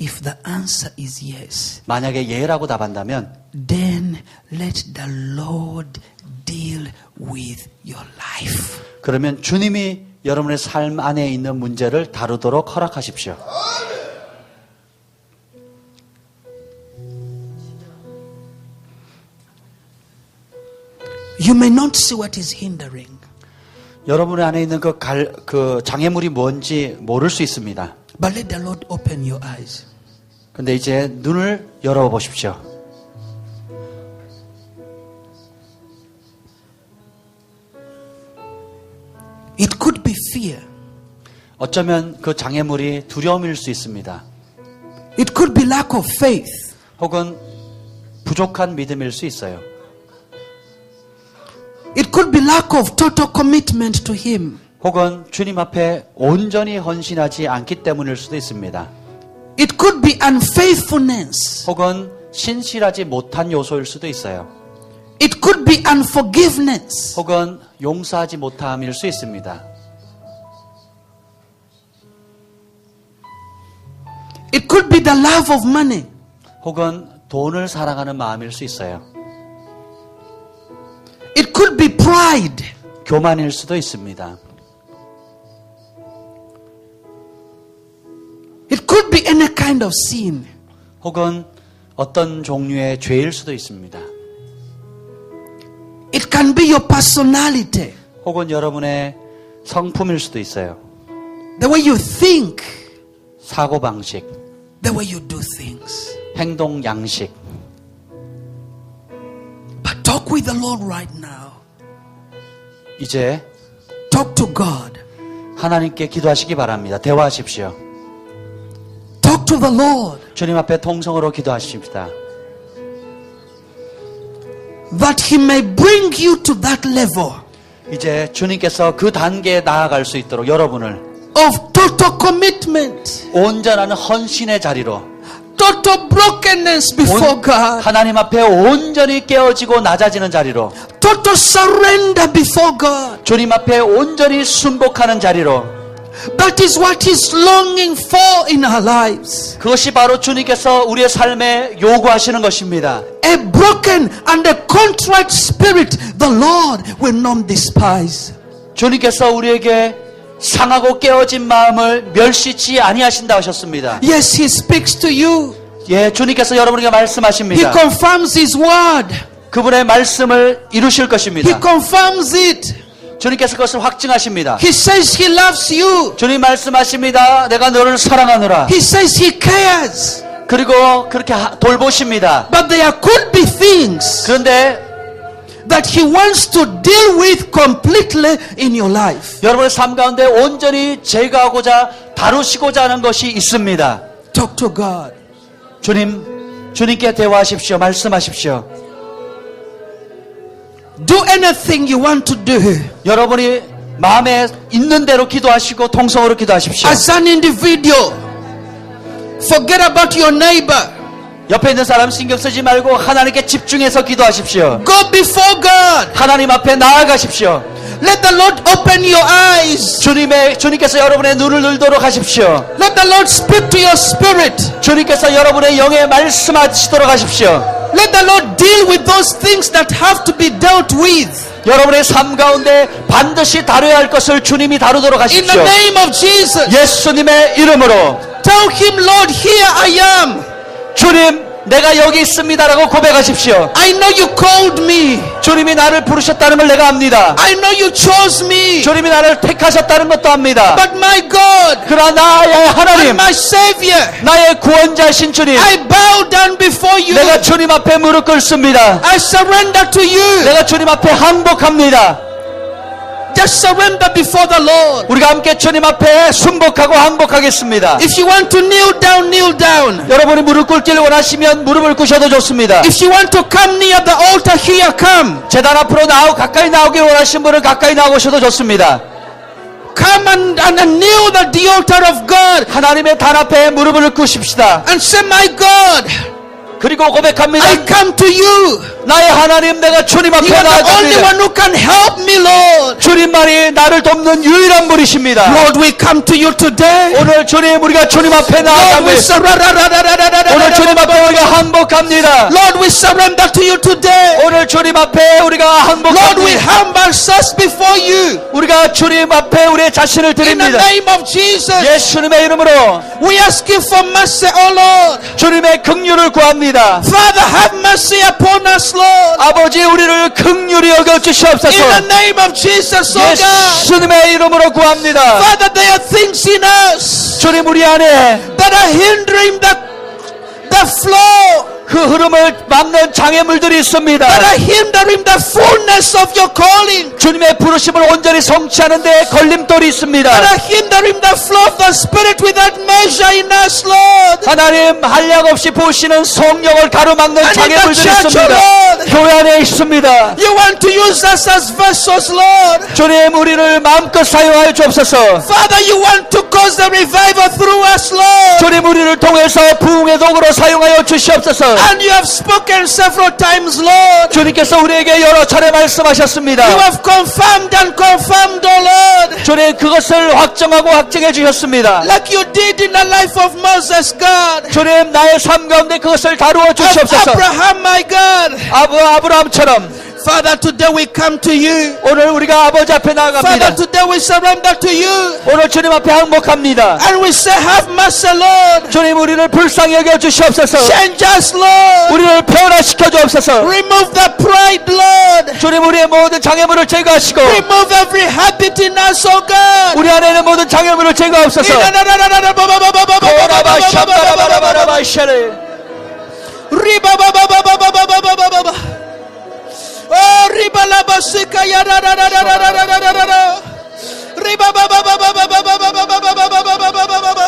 If the answer is yes, 만약에 예라고 답한다면 then let the Lord deal with your life. 그러면 주님이 여러분의 삶 안에 있는 문제를 다루도록 허락하십시오. You may not see what is hindering, 여러분 안에 있는 그 장애물이 뭔지 모를 수 있습니다. but let the Lord open your eyes. 근데 이제 눈을 열어보십시오. It could be fear. 어쩌면 그 장애물이 두려움일 수 있습니다. It could be lack of faith. 혹은 부족한 믿음일 수 있어요. It could be lack of total commitment to Him. 혹은 주님 앞에 온전히 헌신하지 않기 때문일 수도 있습니다. It could be unfaithfulness. 혹은 신실하지 못한 요소일 수도 있어요. It could be unforgiveness. 혹은 용서하지 못함일 수 있습니다. It could be the love of money. 혹은 돈을 사랑하는 마음일 수 있어요. It could be pride. 교만일 수도 있습니다. It could be any kind of sin. 혹은 어떤 종류의 죄일 수도 있습니다. It can be your personality. 혹은 여러분의 성품일 수도 있어요. The way you think. 사고방식, The way you do things. 행동 양식. But talk with the Lord right now. 이제 Talk to God. 하나님께 기도하시기 바랍니다. 대화하십시오. Talk to the Lord. 주님 앞에 통성으로 기도하십시다. That He may bring you to that level 이제 주님께서 그 단계에 나아갈 수 있도록 여러분을 of total commitment, 온전한 헌신의 자리로 total brokenness before God, 하나님 앞에 온전히 깨어지고 낮아지는 자리로 total surrender before God. 주님 앞에 온전히 순복하는 자리로 That is what He's longing for in our lives. 그것이 바로 주님께서 우리의 삶에 요구하시는 것입니다. A broken and a contrite spirit the Lord will not despise. 주님께서 우리에게 상하고 깨어진 마음을 멸시치 아니하신다 하셨습니다. Yes, He speaks to you. 예, 주님께서 여러분에게 He 말씀하십니다. confirms His word. 그분의 말씀을 이루실 He 것입니다. confirms it. 주님께서 그것을 확증하십니다. He says He loves you. 주님 말씀하십니다. 내가 너를 사랑하노라. He says He cares. 그리고 그렇게 돌보십니다. But there could be things 그런데 that He wants to deal with completely in your life. 여러분의 삶 가운데 온전히 제거하고자 다루시고자 하는 것이 있습니다. Talk to God. 주님께 대화하십시오. 말씀하십시오. Do anything you want to do. 여러분이 마음에 있는 대로 기도하시고 통성으로 기도하십시오. As an individual, forget about your neighbor. 옆에 있는 사람 신경 쓰지 말고 하나님께 집중해서 기도하십시오. Go before God. 하나님 앞에 나아가십시오. Let the Lord open your eyes. 주님께서 여러분의 눈을 열도록 하십시오. Let the Lord speak to your spirit. 주님께서 여러분의 영에 말씀하시도록 하십시오. Let the Lord deal with those things that have to be dealt with. 여러분의 삶 가운데 반드시 다뤄야 할 것을 주님이 다루도록 In the 하십시오. name of Jesus. 예수님의 이름으로 Tell Him, Lord, here I am. 주님, 내가 여기 있습니다라고 고백하십시오. I know you called me. 주님이 나를 부르셨다는 걸 내가 압니다. I know you chose me. 주님이 나를 택하셨다는 것도 압니다. But my God, 그러나 나의 and 하나님, my Savior, 나의 구원자신 주님, I bow down before you. 내가 주님 앞에 무릎 꿇습니다. I surrender to you. 내가 주님 앞에 항복합니다. Just surrender before the Lord. 우리가 함께 주님 앞에 순복하고 항복하겠습니다. If you want to kneel down, kneel down. 여러분이 무릎 꿇기를 원하시면 무릎을 꿇으셔도 좋습니다. If you want to come near the altar, here come. 제단 앞으로 가까이 나오길 원하시는 분은 가까이 나오셔도 좋습니다. Come and kneel at the altar of God 하나님의 단 앞에 무릎을 꿇으십시다. and say, my God, 그리고 고백합니다. I come to you. 나의 하나님, 내가 주님 앞에 You are the only 나아갑니다. one who can help me, Lord. 주님만이 나를 돕는 유일한 분이십니다. Lord, we come to you today. 오늘 주님, 우리가 주님 앞에 Lord, we 나아갑니다. surrender. 오늘 주님 앞에 우리가 항복합니다. Lord, we surrender to you today. 오늘 주님 앞에 우리가 Lord, we 항복합니다. humble ourselves before you. 우리가 주님 앞에 우리의 자신을 In the 드립니다. name of Jesus, 예수님의 이름으로 we ask you for mercy, O Lord. 주님의 긍휼을 구합니다. Father, have mercy upon us, Lord. 아버지, 우리를 긍휼히 여겨 In the 주시옵소서. name of Jesus, O God. 예수님의 이름으로 구합니다. Father, there are things in us 주님, 우리 안에 that are hindering the flow, 그 흐름을 막는 장애물들이 있습니다. that are hindering the fullness of your calling, 주님의 부르심을 온전히 성취하는데 걸림돌이 있습니다. that are hindering the flow of the Spirit without measure in us, Lord. 하나님, 한량 없이 부으시는 성령을 가로막는 And in the 장애물들이 church, 있습니다. Lord. 교회 안에 있습니다. You want to use us as vessels, Lord. 주님, 우리를 마음껏 사용하여 주옵소서. Father, you want to cause the revival through us, Lord. 주님, 우리를 통해서 부흥의 도구로 사용하여 주시옵소서. And you have spoken several times, Lord. 주님께서 우리에게 여러 차례 말씀하셨습니다. You have confirmed and confirmed, O Lord. 주님, 그것을 확정하고 확증해 주셨습니다. Like you did in the life of Moses, God. 주님, 나의 삶 가운데 그것을 다루어 Of 주시옵소서. Abraham, my God. 아브라함처럼 Father, today we come to you. 오늘 우리가 아버지 앞에 Father, 나아갑니다. today we surrender to you. 오늘 주님 앞에 항복합니다. And we say, have mercy, Lord. 주님, 우리를 불쌍히 여겨 주시옵소서. Change us, Lord. 우리를 변화시켜 주옵소서. Remove the pride, Lord. 주님, 우리의 모든 장애물을 제거하시고 Remove every habit in us, oh God. 우리 안에 있는 모든 장애물을 제거하옵소서. Oh, riba la basika ya ra ra ra ra ra ra ra ra ra ra. Riba ba ba ba ba ba ba ba ba ba ba ba ba ba ba ba ba ba ba.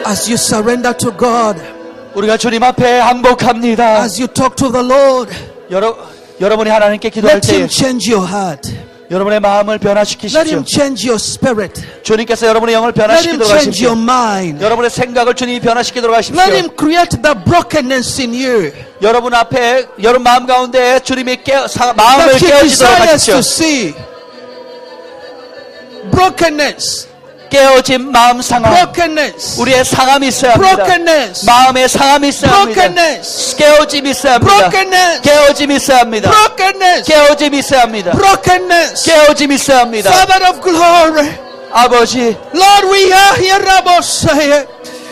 As you surrender to God, 우리가 주님 앞에 항복합니다. as you talk to the Lord, 여러분이 하나님께 기도할 let 때 Him change your heart. 여러분의 마음을 Let 변화시키십시오. Him change your spirit. 주님께서 여러분의 영을 Let Him 변화시키도록 change 하십시오. your mind. 여러분의 생각을 주님이 변화시키도록 하십시오. Let Him create the brokenness in you 여러분 앞에, 여러분 마음 가운데 주님이 마음을 that He 깨어지도록 desires 하십시오. to see. Brokenness. 깨어진 마음 상함. Brokenness. 우리의 상함이 있어야 합니다. Brokenness. 마음의 상함이 있어야 합니다. Brokenness. 깨어짐이 있어야 합니다. Brokenness. 깨어짐이 있어야 합니다. Brokenness. 깨어짐이 있어야 합니다. Brokenness. 깨어짐이 있어야 합니다. Father of glory. 아버지, Lord, we are here, Rabosaya.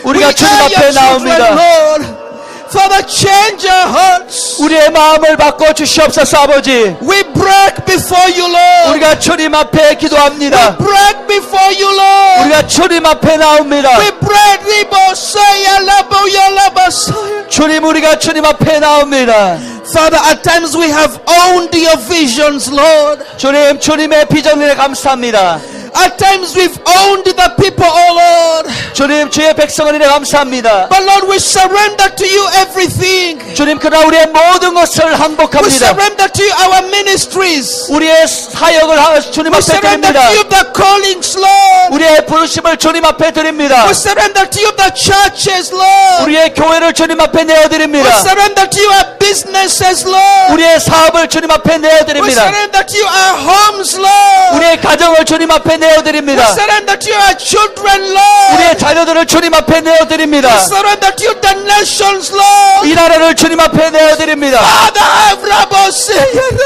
우리가 We 주님 are 앞에 your children, 나옵니다. Lord. Father, change our hearts. 우리의 마음을 바꿔 주시옵소서. 아버지, We break before you, Lord. 우리가 주님 앞에 기도합니다. Break before you, Lord. 우리가 주님 앞에 나옵니다. We break Ribosaya, Laboya, Labasaya. 주님, 우리가 주님 앞에 나옵니다. Father, at times we have owned your visions, Lord. 주님, 주님의 비전에 감사합니다. At times we've owned the people, oh Lord. 주님, 주의 백성을 인해 감사합니다. But Lord, we surrender to you everything. 주님, 그러나 우리의 모든 것을 We 항복합니다. surrender to you our ministries. 우리의 사역을 주님 We 앞에 surrender 드립니다. to you the callings, Lord. 우리의 부르심을 주님 앞에 드립니다. We surrender to you the churches, Lord. 우리의 교회를 주님 앞에 We 내어드립니다. surrender to you our businesses, Lord. 우리의 사업을 주님 앞에 We 내어드립니다. surrender to you our homes, Lord. 우리의 가정을 주님 앞에 We 내어드립니다. surrender to you our children, Lord. 우리의 자녀들을 주님 앞에 내어드립니다. We surrender to you the nations, Lord. 이 나라를 주님 앞에 내어드립니다. Father, have Rabos.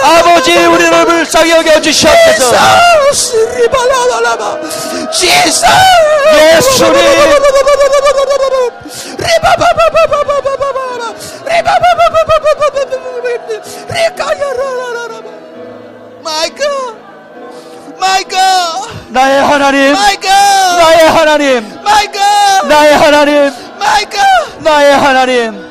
아버지, 우리를 불쌍히 여겨주시옵소서. Jesus. 예수님. My God. My God. 나의 하나님, My God. 나의 하나님, My God. 나의 하나님, My God. 나의 하나님.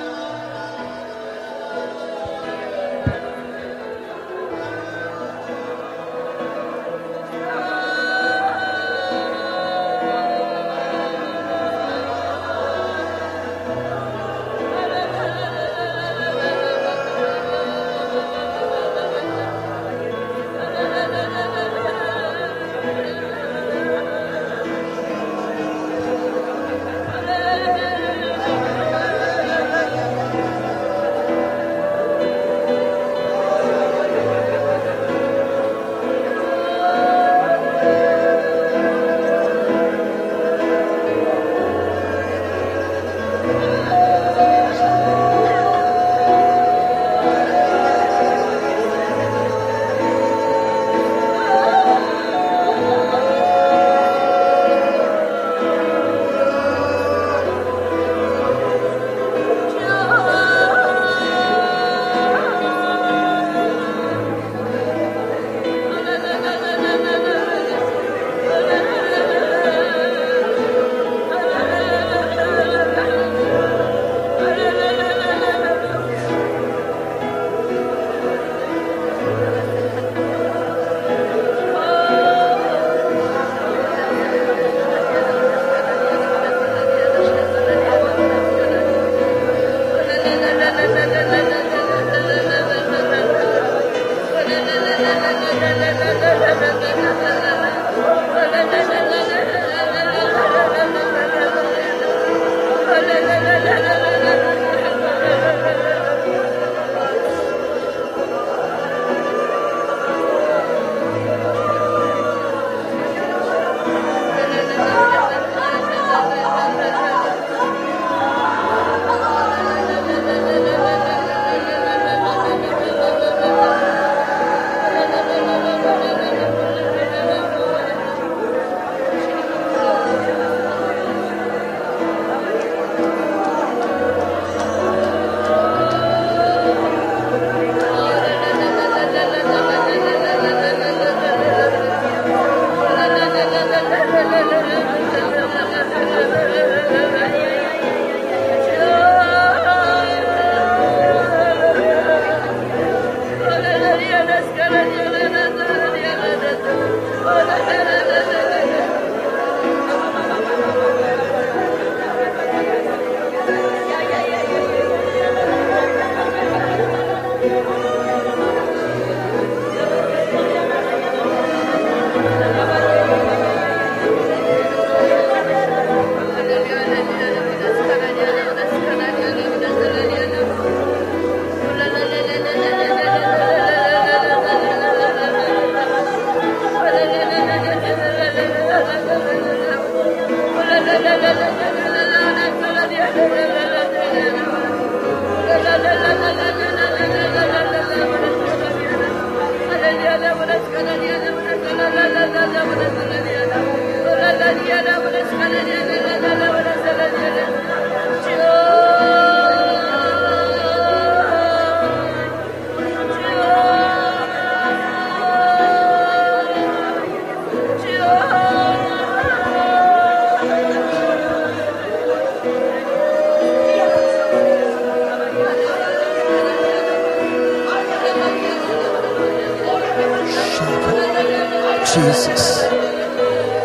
Jesus.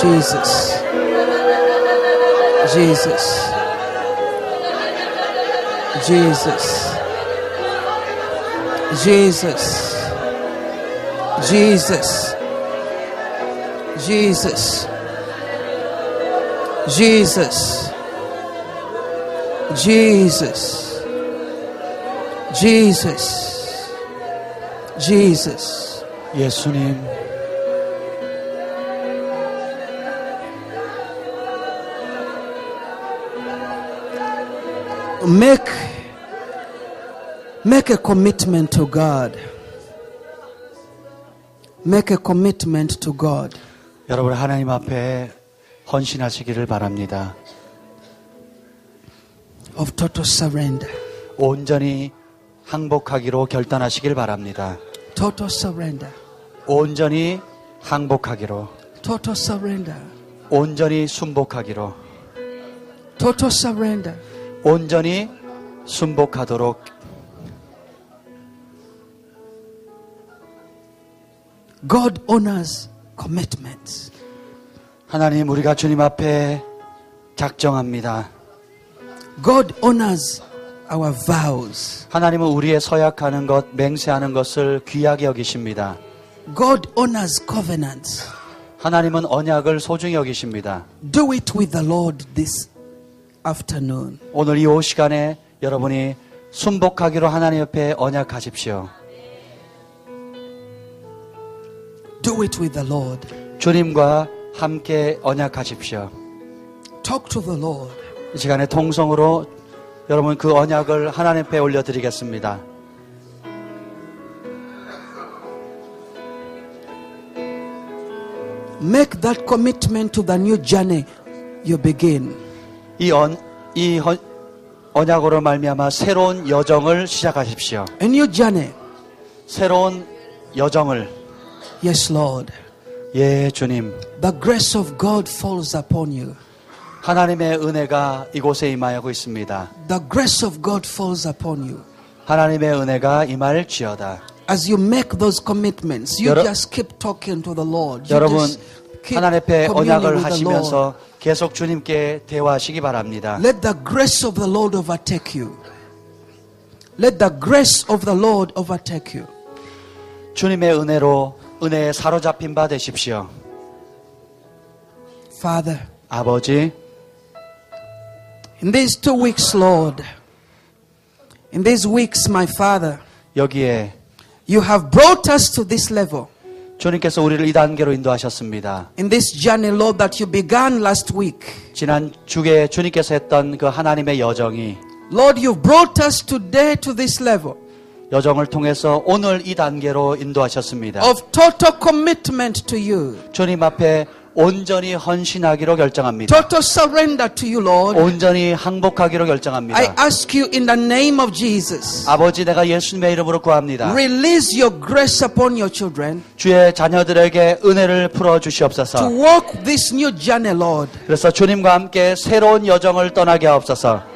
Jesus. Jesus. Jesus. Jesus. Jesus. Jesus. Jesus. Jesus. Jesus. Jesus. 예수님, Make a commitment to God. Make a commitment to God. 여러분 하나님 앞에 헌신하시기를 바랍니다. Of total surrender. 온전히 항복하기로 결단하시길 바랍니다. Total surrender. 온전히 항복하기로, Total surrender. 온전히 순복하기로, Total surrender. 온전히 순복하도록. God honors commitments. 하나님, 우리가 주님 앞에 작정합니다. God honors our vows. 하나님은 우리의 서약하는 것, 맹세하는 것을 귀하게 여기십니다. God honors covenants. 하나님은 언약을 소중히 여기십니다. Do it with the Lord this afternoon. 오늘 이 오후 시간에 여러분이 순복하기로 하나님 옆에 언약하십시오. Do it with the Lord. 주님과 함께 언약하십시오. Talk to the Lord. 이 시간에 통성으로 여러분 그 언약을 하나님 앞에 올려드리겠습니다. Make that commitment to the new journey you begin. 이 언약으로 말미암아 새로운 여정을 시작하십시오. A new journey. 새로운 여정을. Yes, Lord. 예, 주님. The grace of God falls upon you. 하나님의 은혜가 이곳에 임하고 있습니다. The grace of God falls upon you. 하나님의 은혜가 임할지어다. As you make those commitments, you just keep talking to the Lord. You 여러분 just keep 하나님 앞에 communing 언약을 with the Lord. 하시면서 계속 주님께 대화하시기 바랍니다. Let the grace of the Lord overtake you. Let the grace of the Lord overtake you. 주님의 은혜에 사로잡힌 바 되십시오. Father, 아버지, in these 2 weeks, Lord, in these weeks, my Father, 여기에 you have brought us to this level. 주님께서 우리를 이 단계로 인도하셨습니다. In this journey, Lord, that you began last week. 지난 주에 주님께서 했던 그 하나님의 여정이 Lord, you've brought us today to this level. 여정을 통해서 오늘 이 단계로 인도하셨습니다. Of total commitment to you. 주님 앞에 온전히 헌신하기로 결정합니다. Total surrender to you, Lord. 온전히 항복하기로 결정합니다. I ask you in the name of Jesus. 아버지, 내가 예수님의 이름으로 구합니다. Release your grace upon your children. 주의 자녀들에게 은혜를 풀어 To 주시옵소서. walk this new journey, Lord. 그래서 주님과 함께 새로운 여정을 떠나게 하옵소서.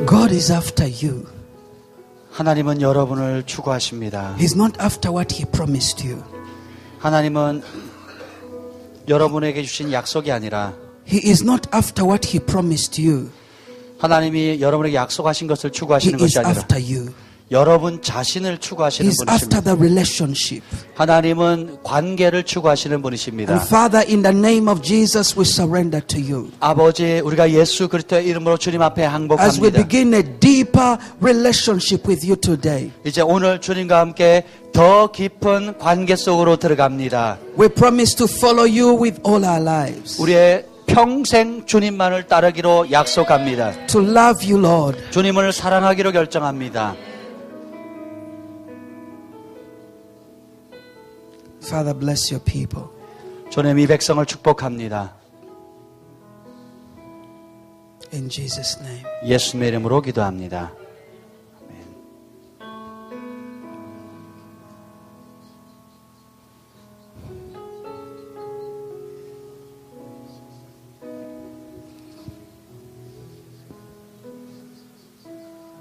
God is after you. 하나님은 여러분을 추구하십니다. He's not after what He promised you. 하나님은 여러분에게 주신 약속이 아니라 He is not after what He promised you. 하나님이 여러분에게 약속하신 것을 He 추구하시는 is 것이 아니라 after you. 여러분 자신을 추구하시는 He's after 분이십니다. the relationship. 하나님은 관계를 추구하시는 And 분이십니다. Father, in the name of Jesus, we surrender to you. 아버지, 우리가 예수 그리스도의 이름으로 주님 앞에 As we 항복합니다. begin a deeper relationship with you today, 이제 오늘 주님과 함께 더 깊은 관계 속으로 들어갑니다. we promise to follow you with all our lives. 우리의 평생 주님만을 따르기로 약속합니다. To love you, Lord. 주님을 사랑하기로 결정합니다. Father, bless your people. 주님 이 백성을 축복합니다. In Jesus' name. 예수님의 이름으로 기도합니다.